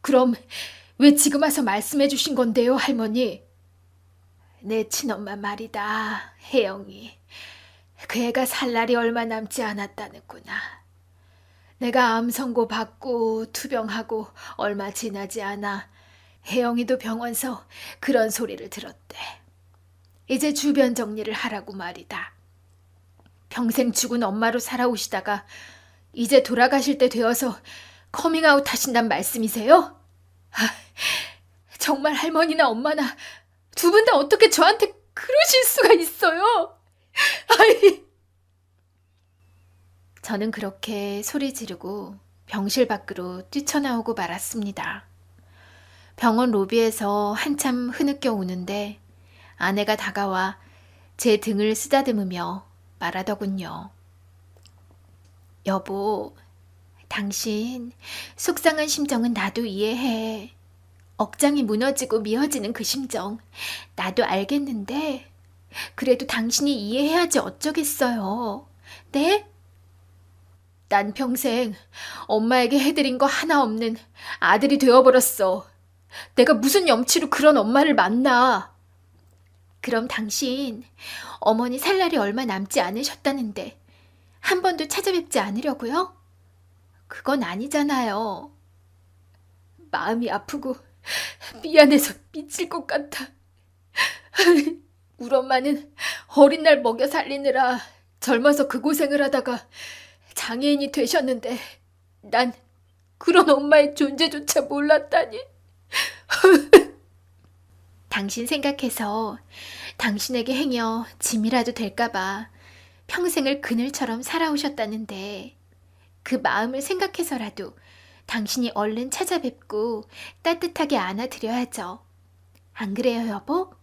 그럼 왜 지금 와서 말씀해 주신 건데요, 할머니? 내 친엄마 말이다, 혜영이. 그 애가 살 날이 얼마 남지 않았다는구나. 내가 암 선고 받고 투병하고 얼마 지나지 않아 혜영이도 병원서 그런 소리를 들었대. 이제 주변 정리를 하라고 말이다. 평생 죽은 엄마로 살아오시다가 이제 돌아가실 때 되어서 커밍아웃 하신단 말씀이세요? 정말 할머니나 엄마나 두 분 다 어떻게 저한테 그러실 수가 있어요? 아이. 저는 그렇게 소리 지르고 병실 밖으로 뛰쳐나오고 말았습니다. 병원 로비에서 한참 흐느껴 우는데 아내가 다가와 제 등을 쓰다듬으며 말하더군요. 여보, 당신 속상한 심정은 나도 이해해. 억장이 무너지고 미어지는 그 심정 나도 알겠는데 그래도 당신이 이해해야지 어쩌겠어요. 네? 난 평생 엄마에게 해드린 거 하나 없는 아들이 되어버렸어. 내가 무슨 염치로 그런 엄마를 만나. 그럼 당신 어머니 살 날이 얼마 남지 않으셨다는데 한 번도 찾아뵙지 않으려고요? 그건 아니잖아요. 마음이 아프고 미안해서 미칠 것 같아. 우리 엄마는 어린 날 먹여 살리느라 젊어서 그 고생을 하다가 장애인이 되셨는데 난 그런 엄마의 존재조차 몰랐다니. 당신 생각해서 당신에게 행여 짐이라도 될까봐 평생을 그늘처럼 살아오셨다는데 그 마음을 생각해서라도 당신이 얼른 찾아뵙고 따뜻하게 안아드려야죠. 안 그래요, 여보?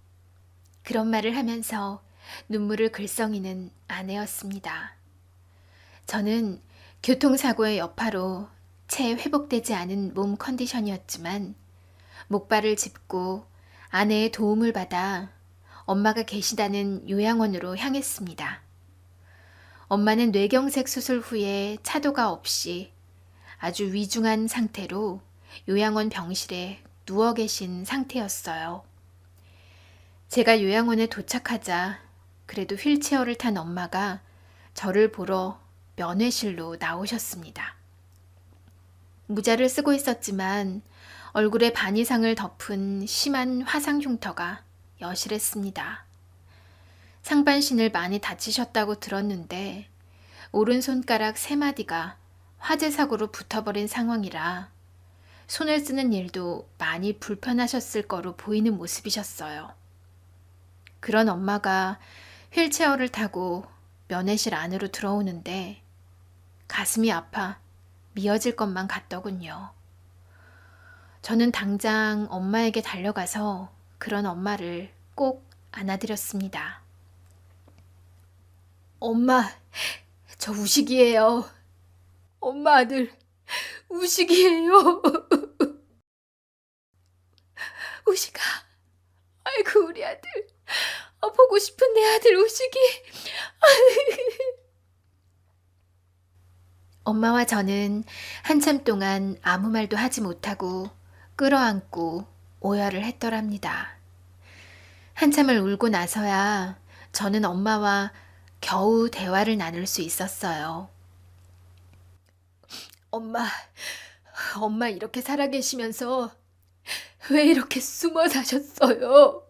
그런 말을 하면서 눈물을 글썽이는 아내였습니다. 저는 교통사고의 여파로 채 회복되지 않은 몸 컨디션이었지만 목발을 짚고 아내의 도움을 받아 엄마가 계시다는 요양원으로 향했습니다. 엄마는 뇌경색 수술 후에 차도가 없이 아주 위중한 상태로 요양원 병실에 누워 계신 상태였어요. 제가 요양원에 도착하자 그래도 휠체어를 탄 엄마가 저를 보러 면회실로 나오셨습니다. 모자를 쓰고 있었지만 얼굴의 반 이상을 덮은 심한 화상 흉터가 여실했습니다. 상반신을 많이 다치셨다고 들었는데 오른손가락 3마디가 화재 사고로 붙어버린 상황이라 손을 쓰는 일도 많이 불편하셨을 거로 보이는 모습이셨어요. 그런 엄마가 휠체어를 타고 면회실 안으로 들어오는데 가슴이 아파 미어질 것만 같더군요. 저는 당장 엄마에게 달려가서 그런 엄마를 꼭 안아드렸습니다. 엄마, 저 우식이에요. 엄마 아들, 우식이에요. 우식아, 아이고 우리 아들, 보고 싶은 내 아들 우식이. 엄마와 저는 한참 동안 아무 말도 하지 못하고 끌어안고 오열을 했더랍니다. 한참을 울고 나서야 저는 엄마와 겨우 대화를 나눌 수 있었어요. 엄마 이렇게 살아계시면서 왜 이렇게 숨어 사셨어요?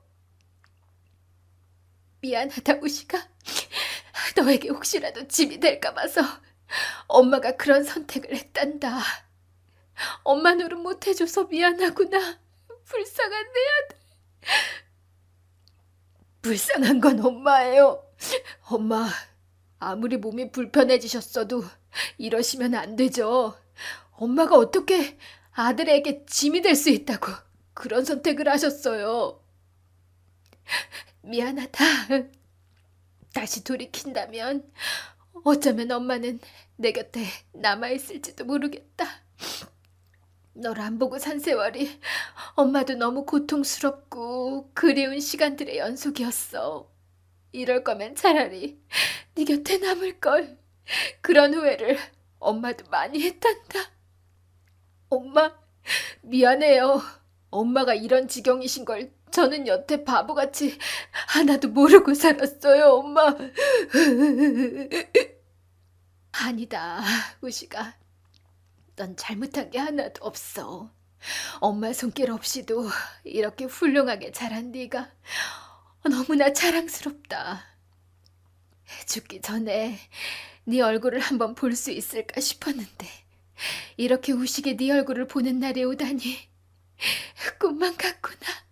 미안하다 우식아. 너에게 혹시라도 짐이 될까 봐서 엄마가 그런 선택을 했단다. 엄마 노릇 못해줘서 미안하구나. 불쌍한 내 아들. 불쌍한 건 엄마예요. 엄마, 아무리 몸이 불편해지셨어도 이러시면 안 되죠. 엄마가 어떻게 아들에게 짐이 될 수 있다고 그런 선택을 하셨어요. 미안하다. 다시 돌이킨다면 어쩌면 엄마는 내 곁에 남아있을지도 모르겠다. 널 안 보고 산 세월이 엄마도 너무 고통스럽고 그리운 시간들의 연속이었어. 이럴 거면 차라리 네 곁에 남을걸. 그런 후회를 엄마도 많이 했단다. 엄마, 미안해요. 엄마가 이런 지경이신 걸 저는 여태 바보같이 하나도 모르고 살았어요, 엄마. 아니다, 우식아. 넌 잘못한 게 하나도 없어. 엄마 손길 없이도 이렇게 훌륭하게 자란 네가 너무나 자랑스럽다. 죽기 전에 네 얼굴을 한번 볼 수 있을까 싶었는데 이렇게 우식의 네 얼굴을 보는 날이 오다니 꿈만 같구나.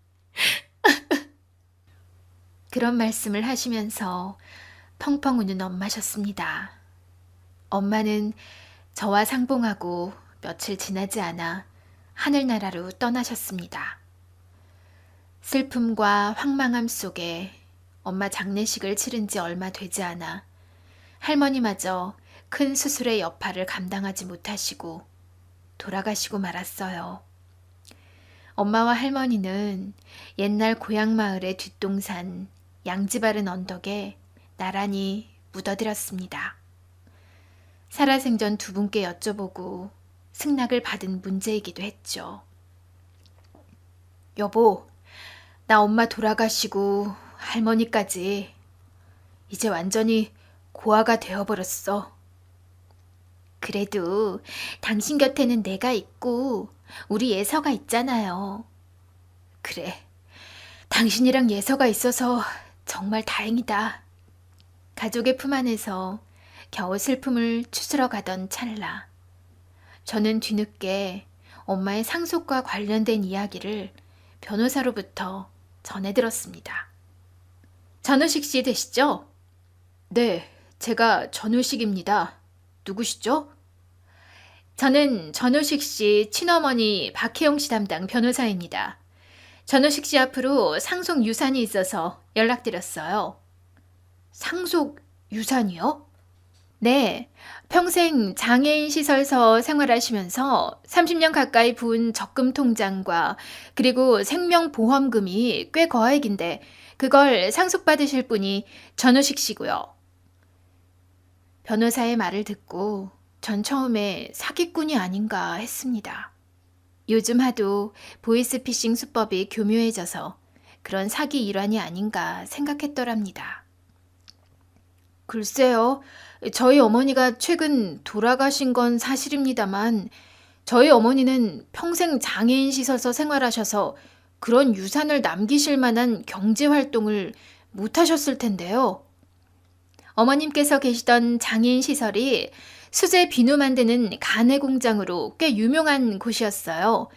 그런 말씀을 하시면서 펑펑 우는 엄마셨습니다. 엄마는 저와 상봉하고 며칠 지나지 않아 하늘나라로 떠나셨습니다. 슬픔과 황망함 속에 엄마 장례식을 치른 지 얼마 되지 않아 할머니마저 큰 수술의 여파를 감당하지 못하시고 돌아가시고 말았어요. 엄마와 할머니는 옛날 고향 마을의 뒷동산 양지바른 언덕에 나란히 묻어드렸습니다. 살아생전 두 분께 여쭤보고 승낙을 받은 문제이기도 했죠. 여보, 나 엄마 돌아가시고 할머니까지 이제 완전히 고아가 되어버렸어. 그래도 당신 곁에는 내가 있고 우리 예서가 있잖아요. 그래, 당신이랑 예서가 있어서 정말 다행이다. 가족의 품 안에서 겨우 슬픔을 추스러 가던 찰나 저는 뒤늦게 엄마의 상속과 관련된 이야기를 변호사로부터 전해 들었습니다. 전우식 씨 되시죠? 네, 제가 전우식입니다. 누구시죠? 저는 전우식 씨 친어머니 박혜영 씨 담당 변호사입니다. 전우식 씨 앞으로 상속 유산이 있어서 연락드렸어요. 상속 유산이요? 네, 평생 장애인 시설서 생활하시면서 30년 가까이 부은 적금 통장과 그리고 생명보험금이 꽤 거액인데 그걸 상속받으실 분이 전우식 씨고요. 변호사의 말을 듣고 전 처음에 사기꾼이 아닌가 했습니다. 요즘 하도 보이스피싱 수법이 교묘해져서 그런 사기 일환이 아닌가 생각했더랍니다. 글쎄요, 저희 어머니가 최근 돌아가신 건 사실입니다만 저희 어머니는 평생 장애인 시설서 생활하셔서 그런 유산을 남기실 만한 경제 활동을 못 하셨을 텐데요. 어머님께서 계시던 장애인 시설이 수제 비누 만드는 가내 공장으로 꽤 유명한 곳이었어요.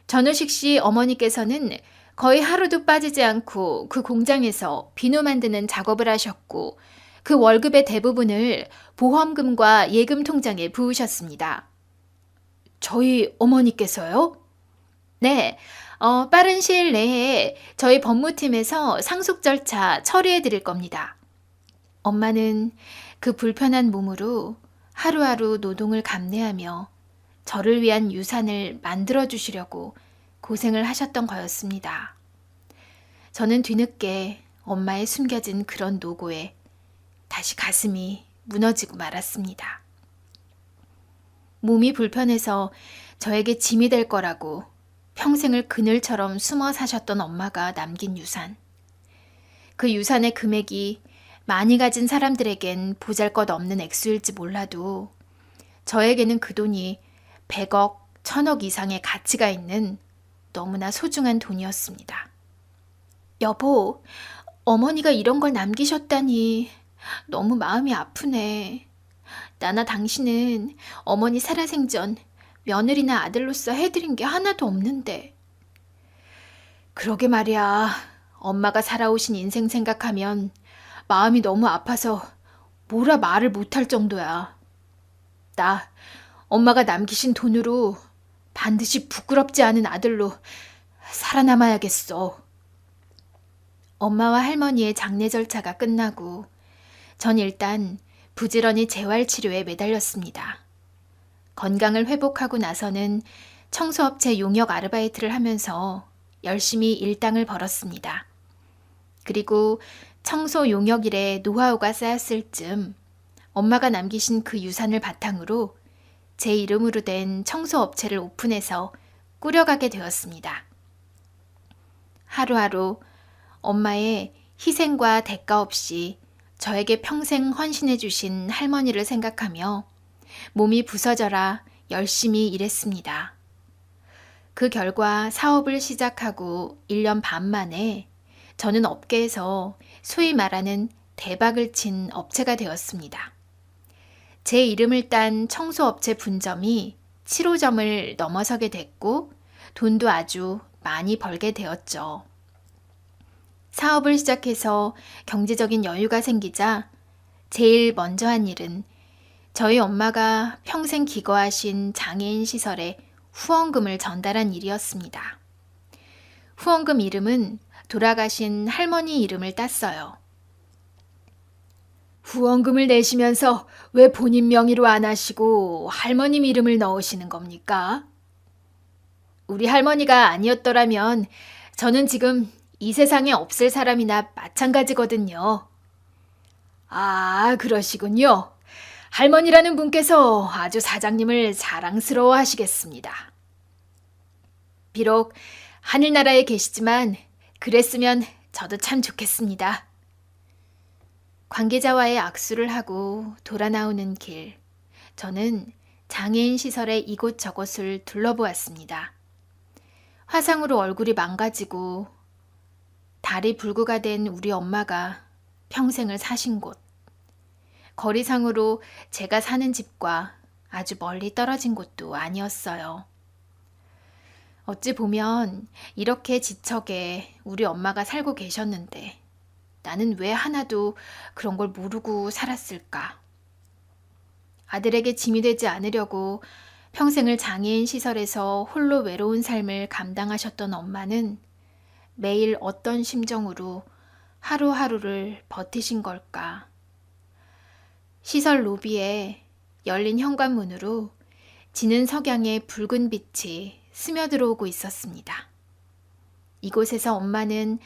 전우식 씨 어머니께서는 거의 하루도 빠지지 않고 그 공장에서 비누 만드는 작업을 하셨고 그 월급의 대부분을 보험금과 예금 통장에 부으셨습니다. 저희 어머니께서요? 네, 빠른 시일 내에 저희 법무팀에서 상속 절차 처리해 드릴 겁니다. 엄마는 그 불편한 몸으로 하루하루 노동을 감내하며 저를 위한 유산을 만들어 주시려고 고생을 하셨던 거였습니다. 저는 뒤늦게 엄마의 숨겨진 그런 노고에 다시 가슴이 무너지고 말았습니다. 몸이 불편해서 저에게 짐이 될 거라고 평생을 그늘처럼 숨어 사셨던 엄마가 남긴 유산. 그 유산의 금액이 많이 가진 사람들에겐 보잘것없는 액수일지 몰라도 저에게는 그 돈이 100억, 1000억 이상의 가치가 있는 너무나 소중한 돈이었습니다. 여보, 어머니가 이런 걸 남기셨다니 너무 마음이 아프네. 나나 당신은 어머니 살아생전 며느리나 아들로서 해드린 게 하나도 없는데. 그러게 말이야. 엄마가 살아오신 인생 생각하면 마음이 너무 아파서 뭐라 말을 못할 정도야. 나 엄마가 남기신 돈으로 반드시 부끄럽지 않은 아들로 살아남아야겠어. 엄마와 할머니의 장례 절차가 끝나고 전 일단 부지런히 재활치료에 매달렸습니다. 건강을 회복하고 나서는 청소업체 용역 아르바이트를 하면서 열심히 일당을 벌었습니다. 그리고 청소 용역 일에 노하우가 쌓였을 즈음 엄마가 남기신 그 유산을 바탕으로 제 이름으로 된 청소업체를 오픈해서 꾸려가게 되었습니다. 하루하루 엄마의 희생과 대가 없이 저에게 평생 헌신해 주신 할머니를 생각하며 몸이 부서져라 열심히 일했습니다. 그 결과 사업을 시작하고 1년 반 만에 저는 업계에서 소위 말하는 대박을 친 업체가 되었습니다. 제 이름을 딴 청소업체 분점이 7호점을 넘어서게 됐고 돈도 아주 많이 벌게 되었죠. 사업을 시작해서 경제적인 여유가 생기자 제일 먼저 한 일은 저희 엄마가 평생 기거하신 장애인 시설에 후원금을 전달한 일이었습니다. 후원금 이름은 돌아가신 할머니 이름을 땄어요. 후원금을 내시면서 왜 본인 명의로 안 하시고 할머님 이름을 넣으시는 겁니까? 우리 할머니가 아니었더라면 저는 지금 이 세상에 없을 사람이나 마찬가지거든요. 아, 그러시군요. 할머니라는 분께서 아주 사장님을 자랑스러워 하시겠습니다. 비록 하늘나라에 계시지만 그랬으면 저도 참 좋겠습니다. 관계자와의 악수를 하고 돌아 나오는 길, 저는 장애인 시설의 이곳저곳을 둘러보았습니다. 화상으로 얼굴이 망가지고 다리 불구가 된 우리 엄마가 평생을 사신 곳, 거리상으로 제가 사는 집과 아주 멀리 떨어진 곳도 아니었어요. 어찌 보면 이렇게 지척에 우리 엄마가 살고 계셨는데 나는 왜 하나도 그런 걸 모르고 살았을까? 아들에게 짐이 되지 않으려고 평생을 장애인 시설에서 홀로 외로운 삶을 감당하셨던 엄마는 매일 어떤 심정으로 하루하루를 버티신 걸까? 시설 로비에 열린 현관문으로 지는 석양의 붉은 빛이 스며들어오고 있었습니다. 이곳에서 엄마는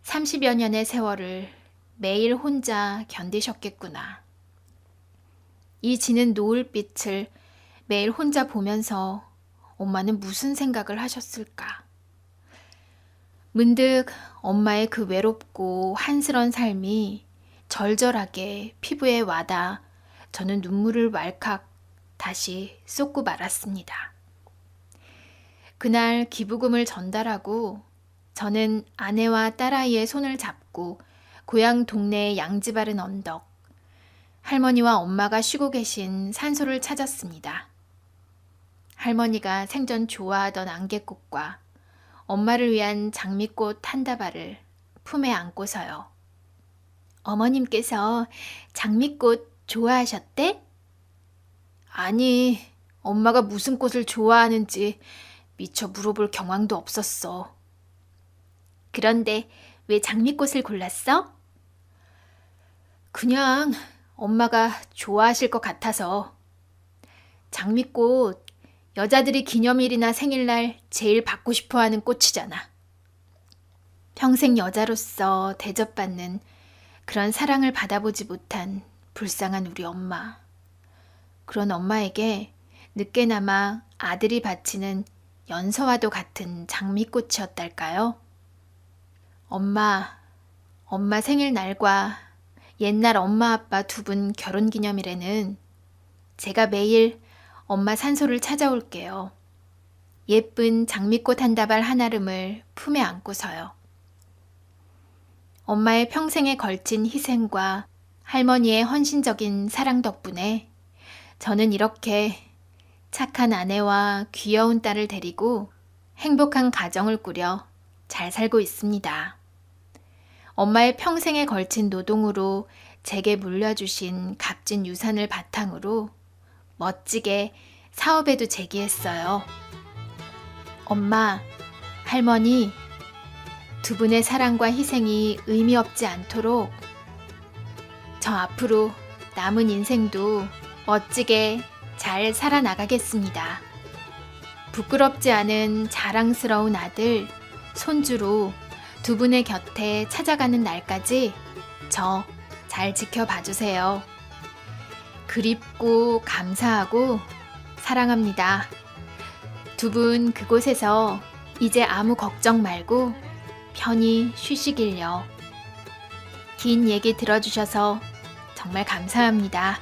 30여 년의 세월을 매일 혼자 견디셨겠구나. 이 지는 노을빛을 매일 혼자 보면서 엄마는 무슨 생각을 하셨을까? 문득 엄마의 그 외롭고 한스런 삶이 절절하게 피부에 와닿아 저는 눈물을 왈칵 다시 쏟고 말았습니다. 그날 기부금을 전달하고 저는 아내와 딸아이의 손을 잡고 고향 동네의 양지 바른 언덕, 할머니와 엄마가 쉬고 계신 산소를 찾았습니다. 할머니가 생전 좋아하던 안개꽃과 엄마를 위한 장미꽃 한 다발을 품에 안고서요. 어머님께서 장미꽃 좋아하셨대? 아니, 엄마가 무슨 꽃을 좋아하는지 미처 물어볼 경황도 없었어. 그런데 왜 장미꽃을 골랐어? 그냥 엄마가 좋아하실 것 같아서. 장미꽃, 여자들이 기념일이나 생일날 제일 받고 싶어하는 꽃이잖아. 평생 여자로서 대접받는 그런 사랑을 받아보지 못한 불쌍한 우리 엄마. 그런 엄마에게 늦게나마 아들이 바치는 연서와도 같은 장미꽃이었달까요? 엄마 생일날과 옛날 엄마 아빠 두 분 결혼기념일에는 제가 매일 엄마 산소를 찾아올게요. 예쁜 장미꽃 한 다발 한아름을 품에 안고서요. 엄마의 평생에 걸친 희생과 할머니의 헌신적인 사랑 덕분에 저는 이렇게 착한 아내와 귀여운 딸을 데리고 행복한 가정을 꾸려 잘 살고 있습니다. 엄마의 평생에 걸친 노동으로 제게 물려주신 값진 유산을 바탕으로 멋지게 사업에도 제기했어요. 엄마, 할머니, 두 분의 사랑과 희생이 의미 없지 않도록 저 앞으로 남은 인생도 멋지게 잘 살아나가겠습니다. 부끄럽지 않은 자랑스러운 아들, 손주로 두 분의 곁에 찾아가는 날까지 저 잘 지켜봐 주세요. 그립고 감사하고 사랑합니다. 두 분 그곳에서 이제 아무 걱정 말고 편히 쉬시길요. 긴 얘기 들어주셔서 정말 감사합니다.